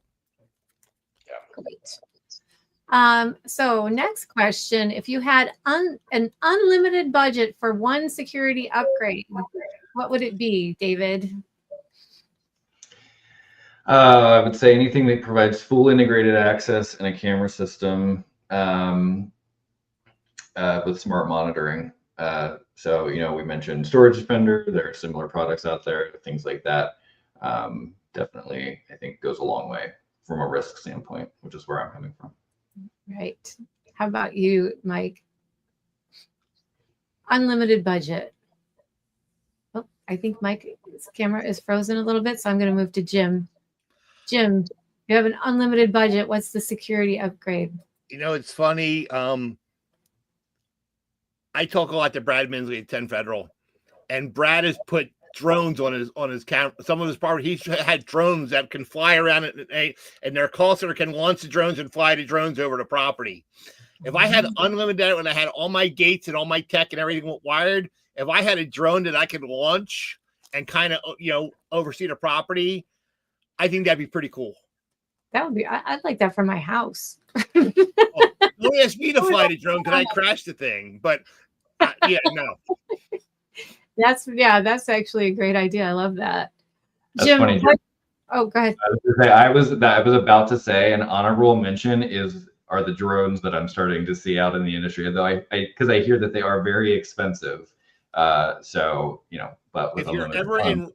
Great. So next question, if you had an unlimited budget for one security upgrade, what would it be, David? I would say anything that provides full integrated access and a camera system with smart monitoring. So, we mentioned Storage Defender. There are similar products out there, things like that. Definitely, I think goes a long way from a risk standpoint, which is where I'm coming from. Right. How about you, Mike? Unlimited budget. Oh, I think Mike's camera is frozen a little bit, so I'm going to move to Jim. Jim, you have an unlimited budget. What's the security upgrade? It's funny. I talk a lot to Brad Minsley at 10 Federal, and Brad has put drones on his camera. Some of his property, he's had drones that can fly around and their call center can launch the drones and fly the drones over the property. If I had unlimited, when I had all my gates and all my tech and everything wired, if I had a drone that I could launch and kind of oversee the property, I think that'd be pretty cool. That would be, I'd like that for my house. Don't ask me to fly the drone because I crashed the thing, but no. That's actually a great idea. I love that. That's Jim, funny. Oh, go ahead. I was about to say an honorable mention are the drones that I'm starting to see out in the industry, though because I hear that they are very expensive. But with if you're ever in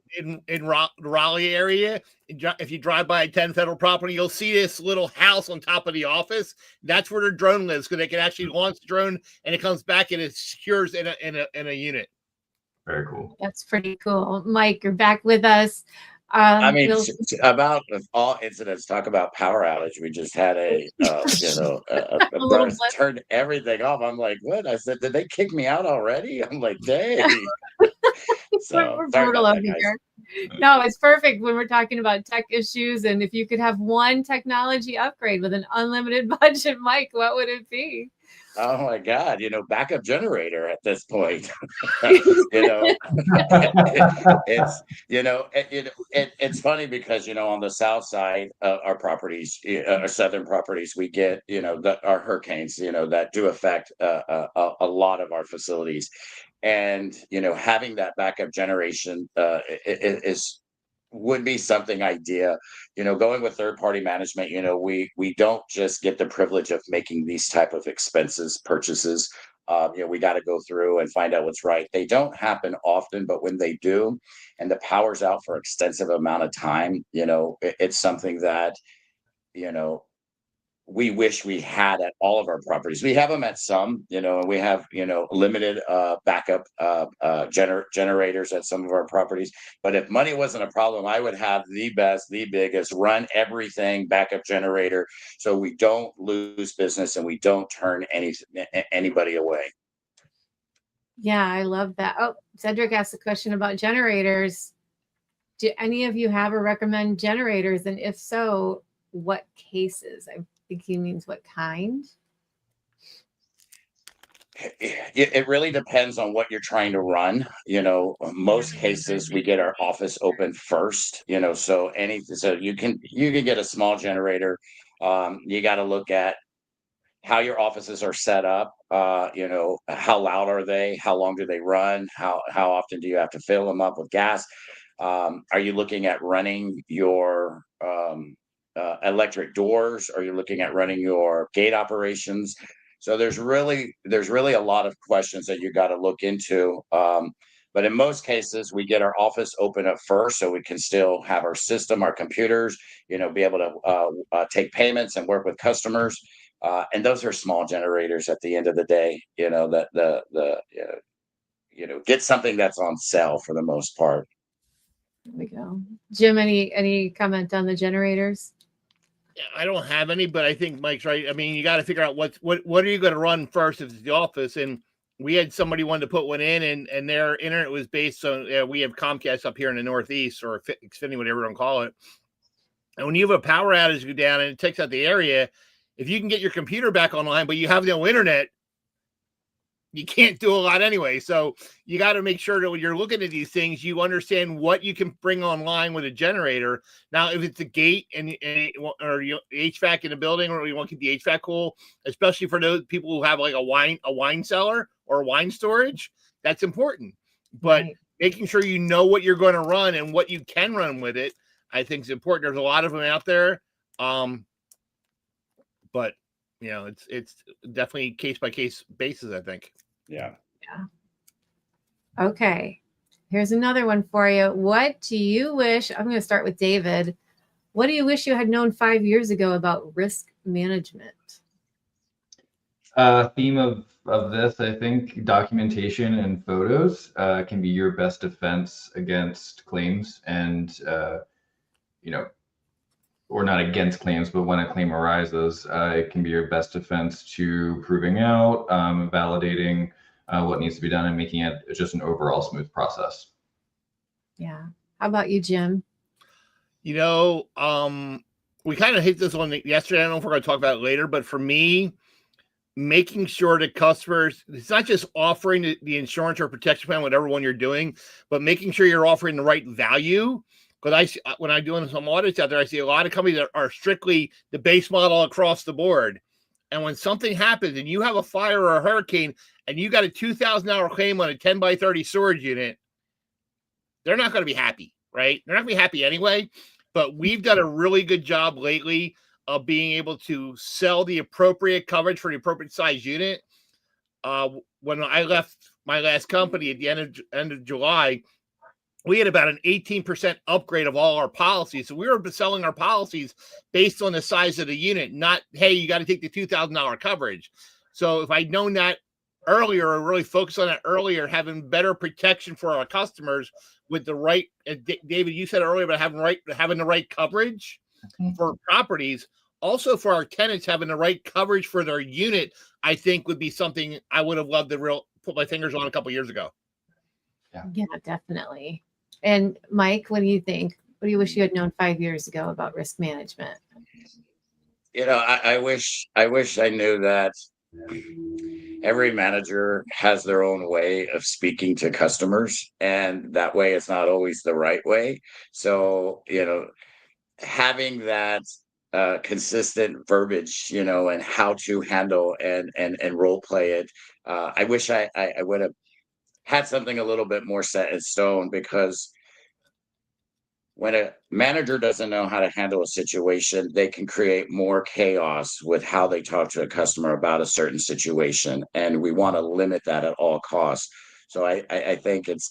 Raleigh area, if you drive by a 10 Federal property, you'll see this little house on top of the office. That's where the drone lives, because they can actually launch the drone and it comes back and it secures in a unit. Very cool. That's pretty cool. Mike, you're back with us. About all incidents, talk about power outage. We just had a burst, turned everything off. I'm like, what? I said, did they kick me out already? I'm like, dang. So we're brutal over here. No, it's perfect when we're talking about tech issues. And if you could have one technology upgrade with an unlimited budget, Mike, what would it be? Oh my God, backup generator at this point. It's funny because, on the south side, our properties, our southern properties, we get, our hurricanes, that do affect a lot of our facilities. And, having that backup generation would be something idea. Going with third-party management, we don't just get the privilege of making these type of purchases. We got to go through and find out what's right. They don't happen often, but when they do, and the power's out for extensive amount of time, it's something that, we wish we had at all of our properties. We have them at some, and we have, limited backup generators at some of our properties. But if money wasn't a problem, I would have the best, the biggest, run everything backup generator, so we don't lose business and we don't turn anybody away. Yeah, I love that. Oh, Cedric asked a question about generators. Do any of you have or recommend generators? And if so, what cases? I think he means what kind. It really depends on what you're trying to run. Most cases we get our office open first. So you can get a small generator. You got to look at how your offices are set up. How loud are they? How long do they run? How often do you have to fill them up with gas? Are you looking at running your electric doors? Are you looking at running your gate operations? So there's really a lot of questions that you got to look into. But in most cases, we get our office open up first, so we can still have our system, our computers, be able to take payments and work with customers. And those are small generators at the end of the day. Get something that's on sale for the most part. There we go. Jim, any comment on the generators? I don't have any, but I think Mike's right. I mean, you got to figure out what are you going to run first if it's the office. And we had somebody wanted to put one in, and their internet was based on we have Comcast up here in the Northeast, or Xfinity, whatever you want to call it. And when you have a power outage go down and it takes out the area, if you can get your computer back online, but you have no internet, you can't do a lot anyway. So you got to make sure that when you're looking at these things, you understand what you can bring online with a generator. Now, if it's a gate or HVAC in a building, or you want to keep the HVAC cool, especially for those people who have like a wine cellar or wine storage, that's important. But making sure you know what you're going to run and what you can run with it, I think is important. There's a lot of them out there. But it's definitely case by case basis, I think. Yeah. Okay. Here's another one for you. What do you wish? I'm going to start with David. What do you wish you had known 5 years ago about risk management? Theme of this, I think, documentation and photos can be your best defense against claims, and or not against claims, but when a claim arises, it can be your best defense to proving out, validating what needs to be done, and making it just an overall smooth process. Yeah. How about you, Jim? We kind of hit this one yesterday. I don't know if we're going to talk about it later, but for me, making sure that customers, it's not just offering the insurance or protection plan, whatever one you're doing, but making sure you're offering the right value. Because when I'm doing some audits out there, I see a lot of companies that are strictly the base model across the board. And when something happens and you have a fire or a hurricane and you got a $2,000 claim on a 10 by 30 storage unit, they're not going to be happy, right? They're not going to be happy anyway. But we've done a really good job lately of being able to sell the appropriate coverage for the appropriate size unit. When I left my last company at the end of July, we had about an 18% upgrade of all our policies. So we were selling our policies based on the size of the unit, not, hey, you got to take the $2,000 coverage. So if I'd known that earlier, or really focused on that earlier, having better protection for our customers with the right, David, you said earlier about having the right coverage for properties. Also for our tenants, having the right coverage for their unit, I think would be something I would have loved to put my fingers on a couple of years ago. Yeah, definitely. And Mike, what do you think? What do you wish you had known 5 years ago about risk management? I wish I knew that every manager has their own way of speaking to customers, and that way it's not always the right way. So, having that consistent verbiage, and how to handle and role play it. I wish I would have had something a little bit more set in stone, because when a manager doesn't know how to handle a situation, they can create more chaos with how they talk to a customer about a certain situation. And we want to limit that at all costs. So I think it's,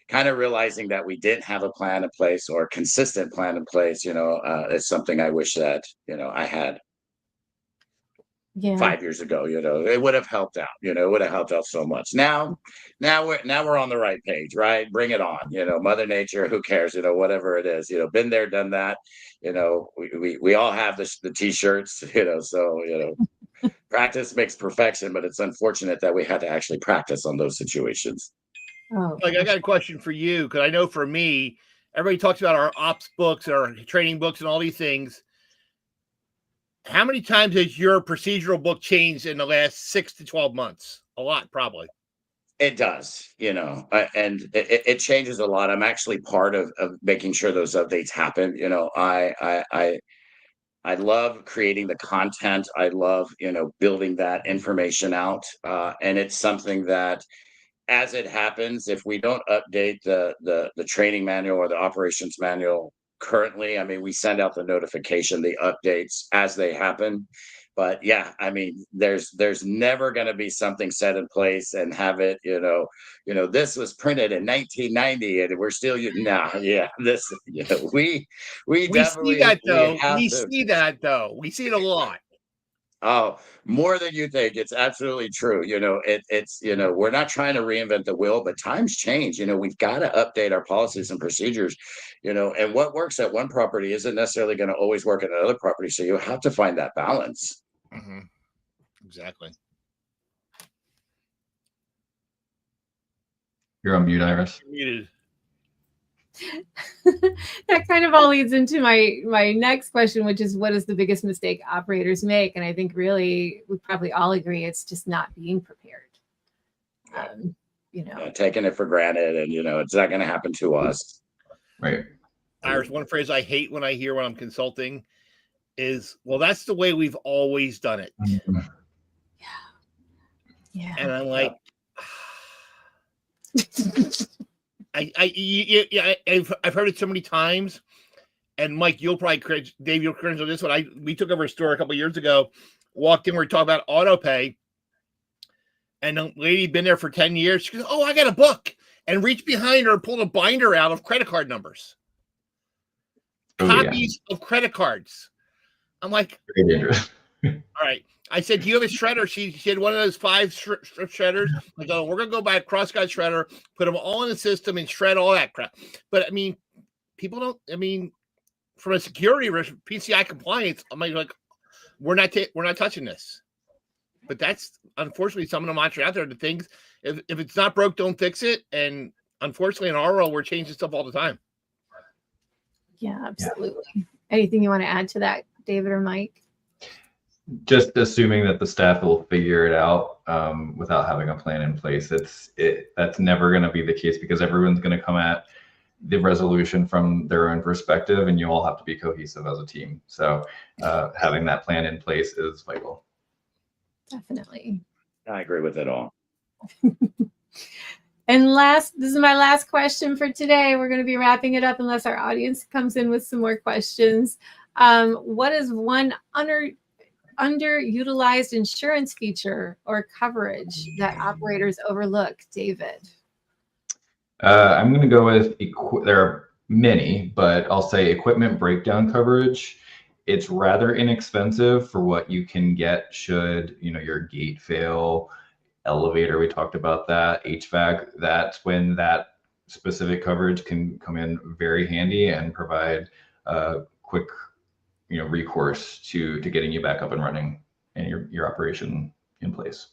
kind of realizing that we didn't have a plan in place, or a consistent plan in place, is something I wish that, I had. Yeah. 5 years ago. It would have helped out. It would have helped out so much. Now we're on the right page, right? Bring it on. Mother Nature, who cares? Whatever it is. Been there, done that. We all have the t-shirts. So practice makes perfection, but it's unfortunate that we had to actually practice on those situations. Oh, Like, I got a question for you, because I know for me, everybody talks about our ops books, our training books, and all these things. How many times has your procedural book changed in the last 6 to 12 months? A lot, probably. It does, and it changes a lot. I'm actually part of making sure those updates happen. I love creating the content. I love, building that information out. And it's something that, as it happens, if we don't update the training manual or the operations manual currently, I mean, we send out the notification, the updates as they happen. But yeah, I mean, there's never going to be something set in place and have it, this was printed in 1990 and we're still yeah, this, we definitely see that though. have We to. see that though. We see it a lot. Oh, more than you think. It's absolutely true. It's we're not trying to reinvent the wheel, but times change. We've got to update our policies and procedures. And what works at one property isn't necessarily going to always work at another property. So you have to find that balance. Mm-hmm. Exactly. You're on mute, Iris. You're muted. That kind of all leads into my next question, which is, what is the biggest mistake operators make? And I think really we probably all agree it's just not being prepared. Taking it for granted, and it's not going to happen to us. Right. Iris, one phrase I hate when I hear when I'm consulting is, well, that's the way we've always done it. Mm-hmm. Yeah. And I'm like, I've heard it so many times. And Mike, you'll probably cringe. Dave, you'll cringe on this one. We took over a store a couple of years ago, walked in, we were talking about auto pay. And the lady been there for 10 years. She goes, "Oh, I got a book," and reached behind her and pulled a binder out of credit card numbers. Copies of credit cards. I'm like, very dangerous. All right. I said, "Do you have a shredder?" She had one of those 5 shredders. I go, "We're going to go buy a cross-guide shredder, put them all in the system and shred all that crap." But I mean, people don't, from a security risk, PCI compliance, I'm like, we're not touching this. But that's unfortunately some of the mantra out there. The things, if it's not broke, don't fix it. And unfortunately, in our world, we're changing stuff all the time. Yeah, absolutely. Yeah. Anything you want to add to that, David or Mike? Just assuming that the staff will figure it out without having a plan in place. That's never going to be the case, because everyone's going to come at the resolution from their own perspective, and you all have to be cohesive as a team. So having that plan in place is vital. Definitely. I agree with it all. And this is my last question for today. We're going to be wrapping it up unless our audience comes in with some more questions. What is one underutilized insurance feature or coverage that operators overlook, David? I'm going to go with, there are many, but I'll say equipment breakdown coverage. It's rather inexpensive for what you can get should, your gate fail, elevator, we talked about that, HVAC. That's when that specific coverage can come in very handy and provide quick, recourse to getting you back up and running and your operation in place.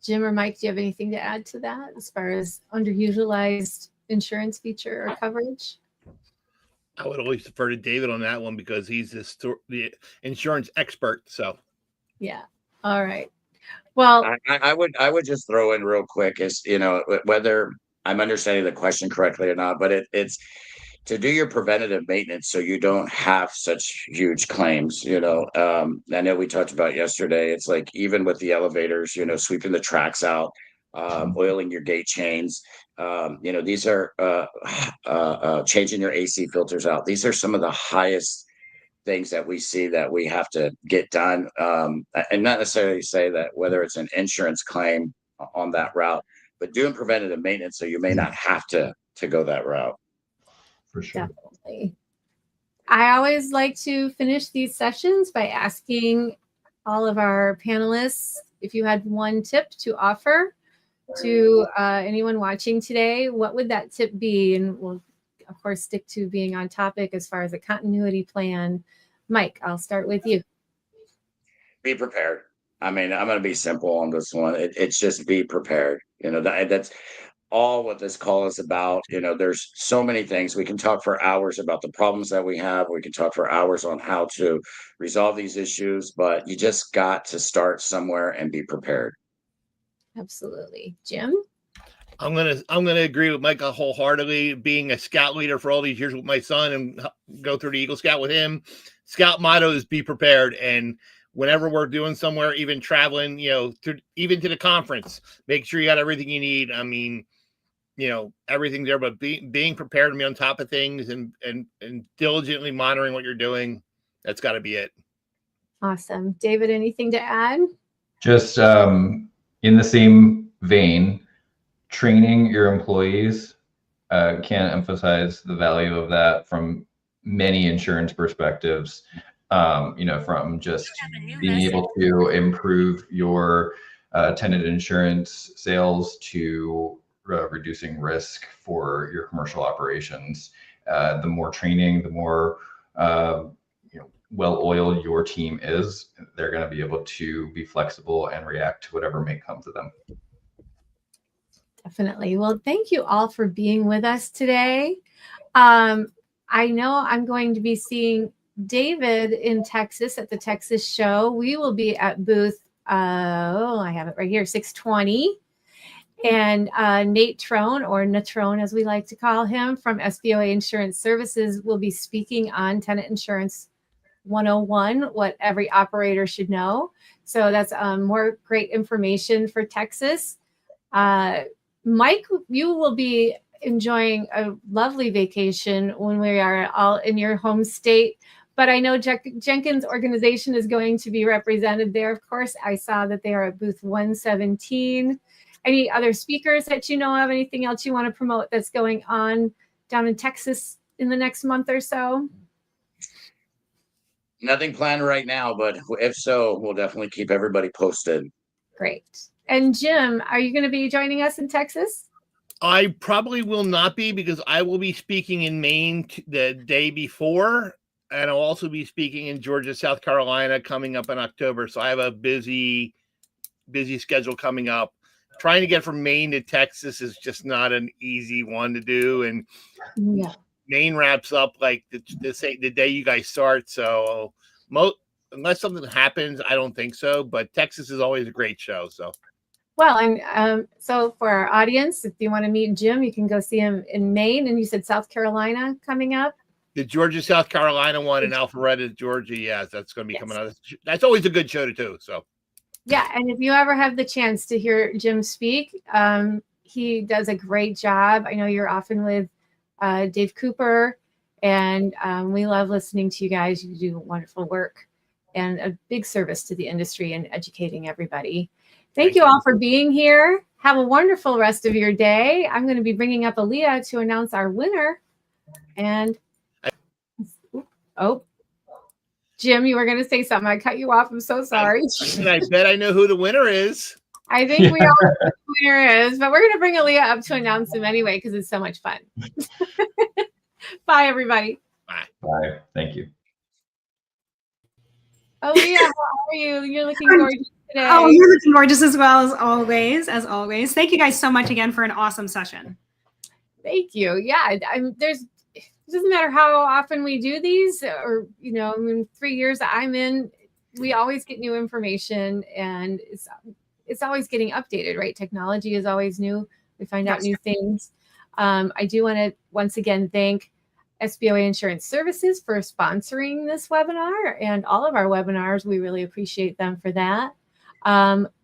Jim or Mike, do you have anything to add to that as far as underutilized insurance feature or coverage? I would always defer to David on that one because he's the insurance expert. So, yeah. All right. Well, I would just throw in real quick is, whether I'm understanding the question correctly or not, but it's to do your preventative maintenance so you don't have such huge claims. I know we talked about yesterday. It's like even with the elevators, sweeping the tracks out, oiling your gate chains. These are changing your AC filters out. These are some of the highest things that we see that we have to get done. And not necessarily say that whether it's an insurance claim on that route, but doing preventative maintenance so you may not have to go that route. For sure. Definitely. I always like to finish these sessions by asking all of our panelists, if you had one tip to offer to anyone watching today, what would that tip be? And we'll, of course, stick to being on topic as far as a continuity plan. Mike, I'll start with you. Be prepared. I mean, I'm going to be simple on this one. It's just be prepared. That's all what this call is about. There's so many things. We can talk for hours about the problems that we have. We can talk for hours on how to resolve these issues, but you just got to start somewhere and be prepared. Absolutely. Jim? I'm gonna agree with Micah wholeheartedly. Being a scout leader for all these years with my son and go through the Eagle Scout with him, scout motto is be prepared. And whenever we're doing somewhere, even traveling, even to the conference, make sure you got everything you need. I mean, everything's there, but being prepared to be on top of things and diligently monitoring what you're doing. That's got to be it. Awesome. David, anything to add? Just in the same vein, training your employees, can't emphasize the value of that from many insurance perspectives. From just being able to improve your tenant insurance sales to reducing risk for your commercial operations. The more training, the more well-oiled your team is, they're going to be able to be flexible and react to whatever may come to them. Definitely. Well, thank you all for being with us today. I know I'm going to be seeing David in Texas at the Texas show. We will be at booth, I have it right here, 620. And Nate Trone, or Natrone as we like to call him, from SBOA Insurance Services will be speaking on Tenant Insurance 101, what every operator should know. So that's more great information for Texas. Mike, you will be enjoying a lovely vacation when we are all in your home state. But I know Jenkins' organization is going to be represented there. Of course, I saw that they are at booth 117. Any other speakers that you know of? Anything else you want to promote that's going on down in Texas in the next month or so? Nothing planned right now, but if so, we'll definitely keep everybody posted. Great. And Jim, are you going to be joining us in Texas? I probably will not be, because I will be speaking in Maine the day before, and I'll also be speaking in Georgia, South Carolina coming up in October. So I have a busy schedule coming up. Trying to get from Maine to Texas is just not an easy one to do. And yeah, Maine wraps up like the day you guys start. So unless something happens, I don't think so. But Texas is always a great show. So. Well, and so for our audience, if you want to meet Jim, you can go see him in Maine. And you said South Carolina coming up? The Georgia, South Carolina one in Alpharetta, Georgia. Yes, that's going to be coming out. That's always a good show to do. So. Yeah, and if you ever have the chance to hear Jim speak, he does a great job. I know you're often with Dave Cooper, and we love listening to you guys. You do wonderful work and a big service to the industry and educating everybody. Thank you all for being here. Have a wonderful rest of your day. I'm going to be bringing up Aaliyah to announce our winner. And, Jim, you were going to say something. I cut you off. I'm so sorry. I bet I know who the winner is. I think we all know who the winner is, but we're going to bring Aaliyah up to announce him anyway because it's so much fun. Bye, everybody. Bye. Thank you. Aaliyah, how are you? You're looking gorgeous today. Oh, you're looking gorgeous as well, as always. As always. Thank you guys so much again for an awesome session. Thank you. Yeah, it doesn't matter how often we do these, or, in 3 years that I'm in, we always get new information, and it's always getting updated, right? Technology is always new. We find out new things. I do want to once again thank SBOA Insurance Services for sponsoring this webinar and all of our webinars. We really appreciate them for that.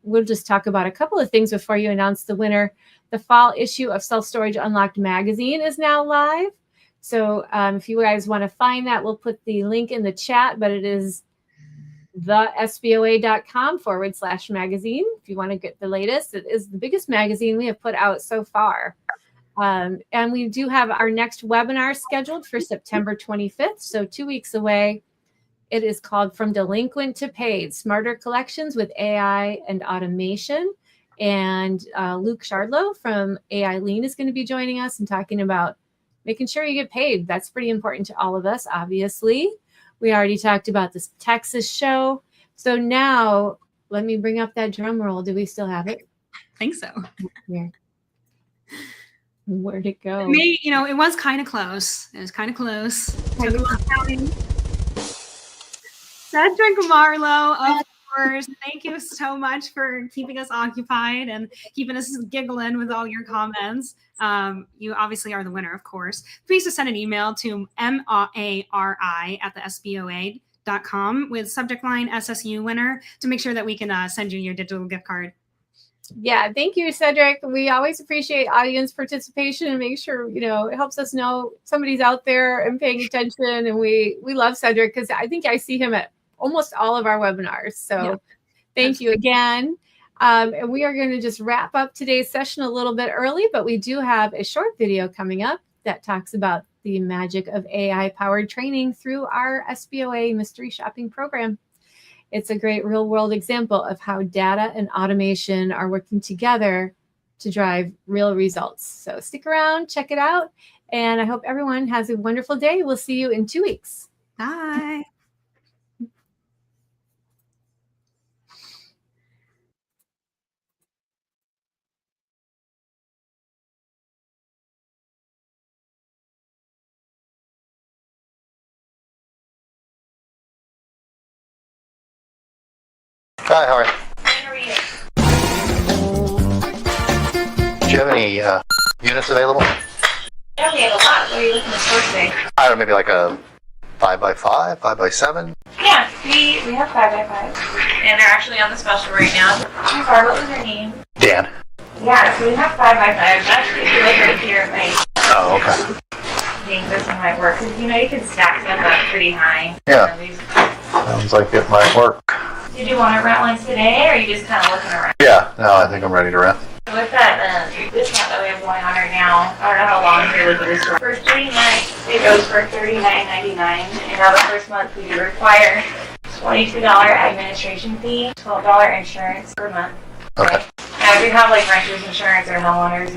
We'll just talk about a couple of things before you announce the winner. The fall issue of Self Storage Unlocked magazine is now live. So if you guys want to find that, we'll put the link in the chat, but it is thesboa.com/magazine. If you want to get the latest, it is the biggest magazine we have put out so far. And we do have our next webinar scheduled for September 25th, so 2 weeks away. It is called From Delinquent to Paid, Smarter Collections with AI and Automation. And Luke Shardlow from AI Lean is going to be joining us and talking about making sure you get paid. That's pretty important to all of us, obviously. We already talked about this Texas show. So now let me bring up that drum roll. Do we still have it? I think so. Here. Where'd it go? It was kind of close. It was kind of close. Cedric Marlowe, of course. Thank you so much for keeping us occupied and keeping us giggling with all your comments. You obviously are the winner, of course. Please just send an email to mari@sboa.com with subject line SSU winner to make sure that we can send you your digital gift card. Yeah, thank you, Cedric. We always appreciate audience participation and make sure, it helps us know somebody's out there and paying attention. And we love Cedric because I think I see him at almost all of our webinars. So thank you again. And we are going to just wrap up today's session a little bit early, but we do have a short video coming up that talks about the magic of AI-powered training through our SBOA mystery shopping program. It's a great real-world example of how data and automation are working together to drive real results. So stick around, check it out, and I hope everyone has a wonderful day. We'll see you in 2 weeks. Bye. Hi, how are you? Do you have any units available? Yeah, we have a lot. What are you looking to store today? I don't know, maybe like a 5x5, 5x7? Yeah, we have 5x5. And they're actually on the special right now. I'm sorry, what was your name? Dan. Yeah, so we have 5x5s. Actually, if you look right here, it might. Oh, okay. I think this one might work. Because, you can stack them up pretty high. Yeah. Sounds like it might work. Did you want to rent one today, or are you just kind of looking around? Yeah, no, I think I'm ready to rent. So with that discount that we have going on right now, I don't know how long you're looking to store. For 3 nights, it goes for $39.99. And now the first month we do require $22 administration fee, $12 insurance per month. Okay. Now if you have like renters insurance or homeowners,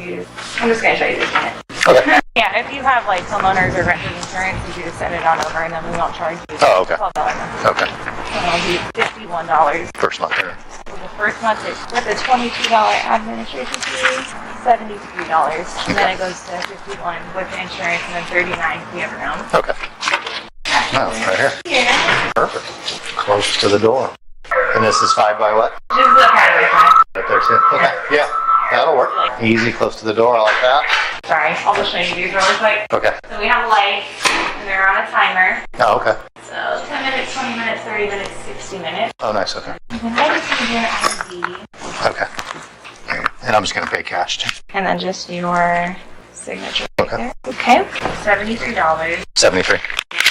I'm just going to show you this minute. Okay. Yeah, if you have like homeowners or renters insurance, you just send it on over and then we won't charge you. Oh, okay. $12 a month. Okay. And it'll be $51. First month there. So the first month is with a $22 administration fee, $73. And then it goes to $51 with the insurance and then $39 if you have your own. Okay. Oh, right here. Yeah. Perfect. Close to the door. And this is 5 by what? This is a 5x5. Right there too. Okay. Yeah, that'll work. Easy, close to the door. I like that. Sorry, I'll just show you these really quick. Okay. So we have lights, and they're on a timer. Oh, okay. So 10 minutes, 20 minutes, 30 minutes, 60 minutes. Oh, nice. Okay. And then I just need your ID. Okay. And I'm just going to pay cash too. And then just your signature. Okay. There. Okay. $73. 73.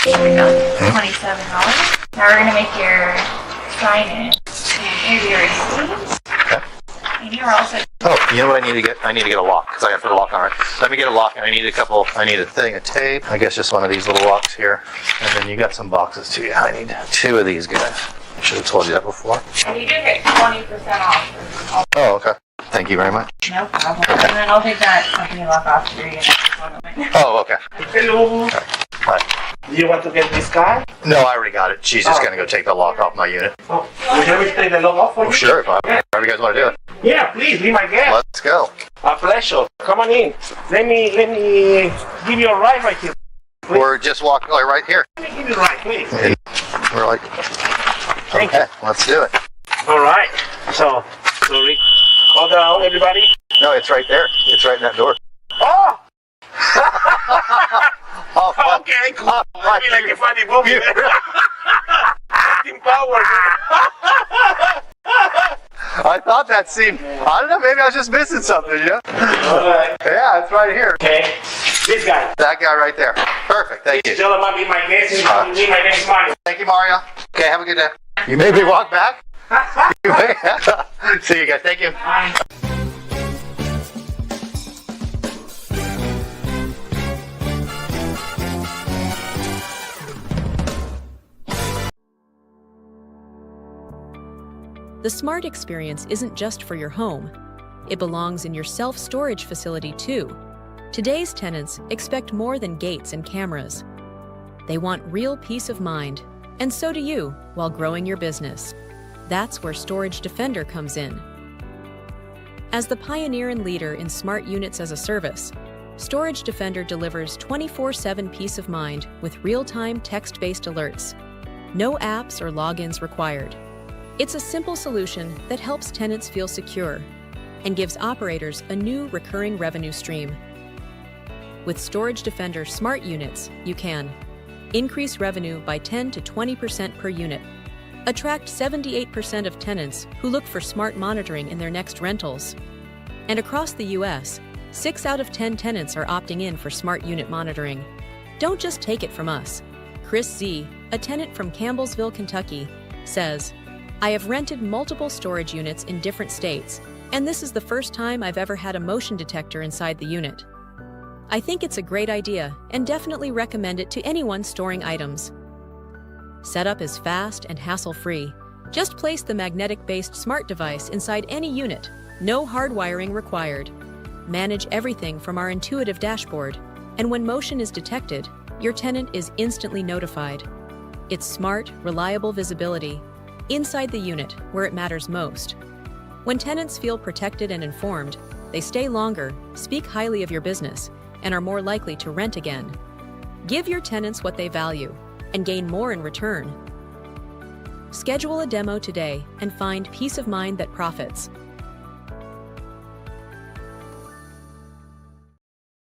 Here we go. $27. Now we're going to make your sign in. And here's your receipt. Okay. And you're all set. Oh, you know what I need to get? I need to get a lock because I got to put a lock on it. Let me get a lock, and I need a thing of tape. I guess just one of these little locks here. And then you got some boxes too. Yeah, I need 2 of these guys. I should have told you that before. And you do get 20% off. Oh, okay. Thank you very much. No problem. And then I'll take that company lock off for you in just one moment. Oh, okay. Hello. Okay. Hi. Do you want to get this car? No, I already got it. She's just going to go take the lock off my unit. Oh, would you like me to take the lock off for you? Oh, sure. However you guys want to do it. Yeah, please, be my guest. Let's go. A pleasure. Come on in. Let me give you a ride right here. Please. We're just walking right here. Let me give you a ride, please. And we're like, okay, let's do it. All right. So, sorry. Hold down, everybody. No, it's right there. It's right in that door. Oh! Oh, okay, cool. I feel like a funny movie. Team power. I thought that seemed, I don't know, maybe I was just missing something, yeah? Alright. Yeah, it's right here. Okay. This guy. That guy right there. Perfect, thank you. Tell him I'll be my guest and be my next money. Thank you, Mario. Okay, have a good day. You made me walk back? You may. See you guys, thank you. Bye. The smart experience isn't just for your home. It belongs in your self-storage facility too. Today's tenants expect more than gates and cameras. They want real peace of mind, and so do you while growing your business. That's where Storage Defender comes in. As the pioneer and leader in smart units as a service, Storage Defender delivers 24/7 peace of mind with real-time text-based alerts. No apps or logins required. It's a simple solution that helps tenants feel secure and gives operators a new recurring revenue stream. With Storage Defender Smart Units, you can increase revenue by 10 to 20% per unit, attract 78% of tenants who look for smart monitoring in their next rentals, and across the U.S., 6 out of 10 tenants are opting in for smart unit monitoring. Don't just take it from us. Chris Z, a tenant from Campbellsville, Kentucky, says, "I have rented multiple storage units in different states, and this is the first time I've ever had a motion detector inside the unit. I think it's a great idea and definitely recommend it to anyone storing items. Setup is fast and hassle-free. Just place the magnetic-based smart device inside any unit. No hardwiring required. Manage everything from our intuitive dashboard, and when motion is detected, your tenant is instantly notified. It's smart, reliable visibility inside the unit where it matters most. When tenants feel protected and informed, they stay longer, speak highly of your business, and are more likely to rent again. Give your tenants what they value and gain more in return. Schedule a demo today and find peace of mind that profits.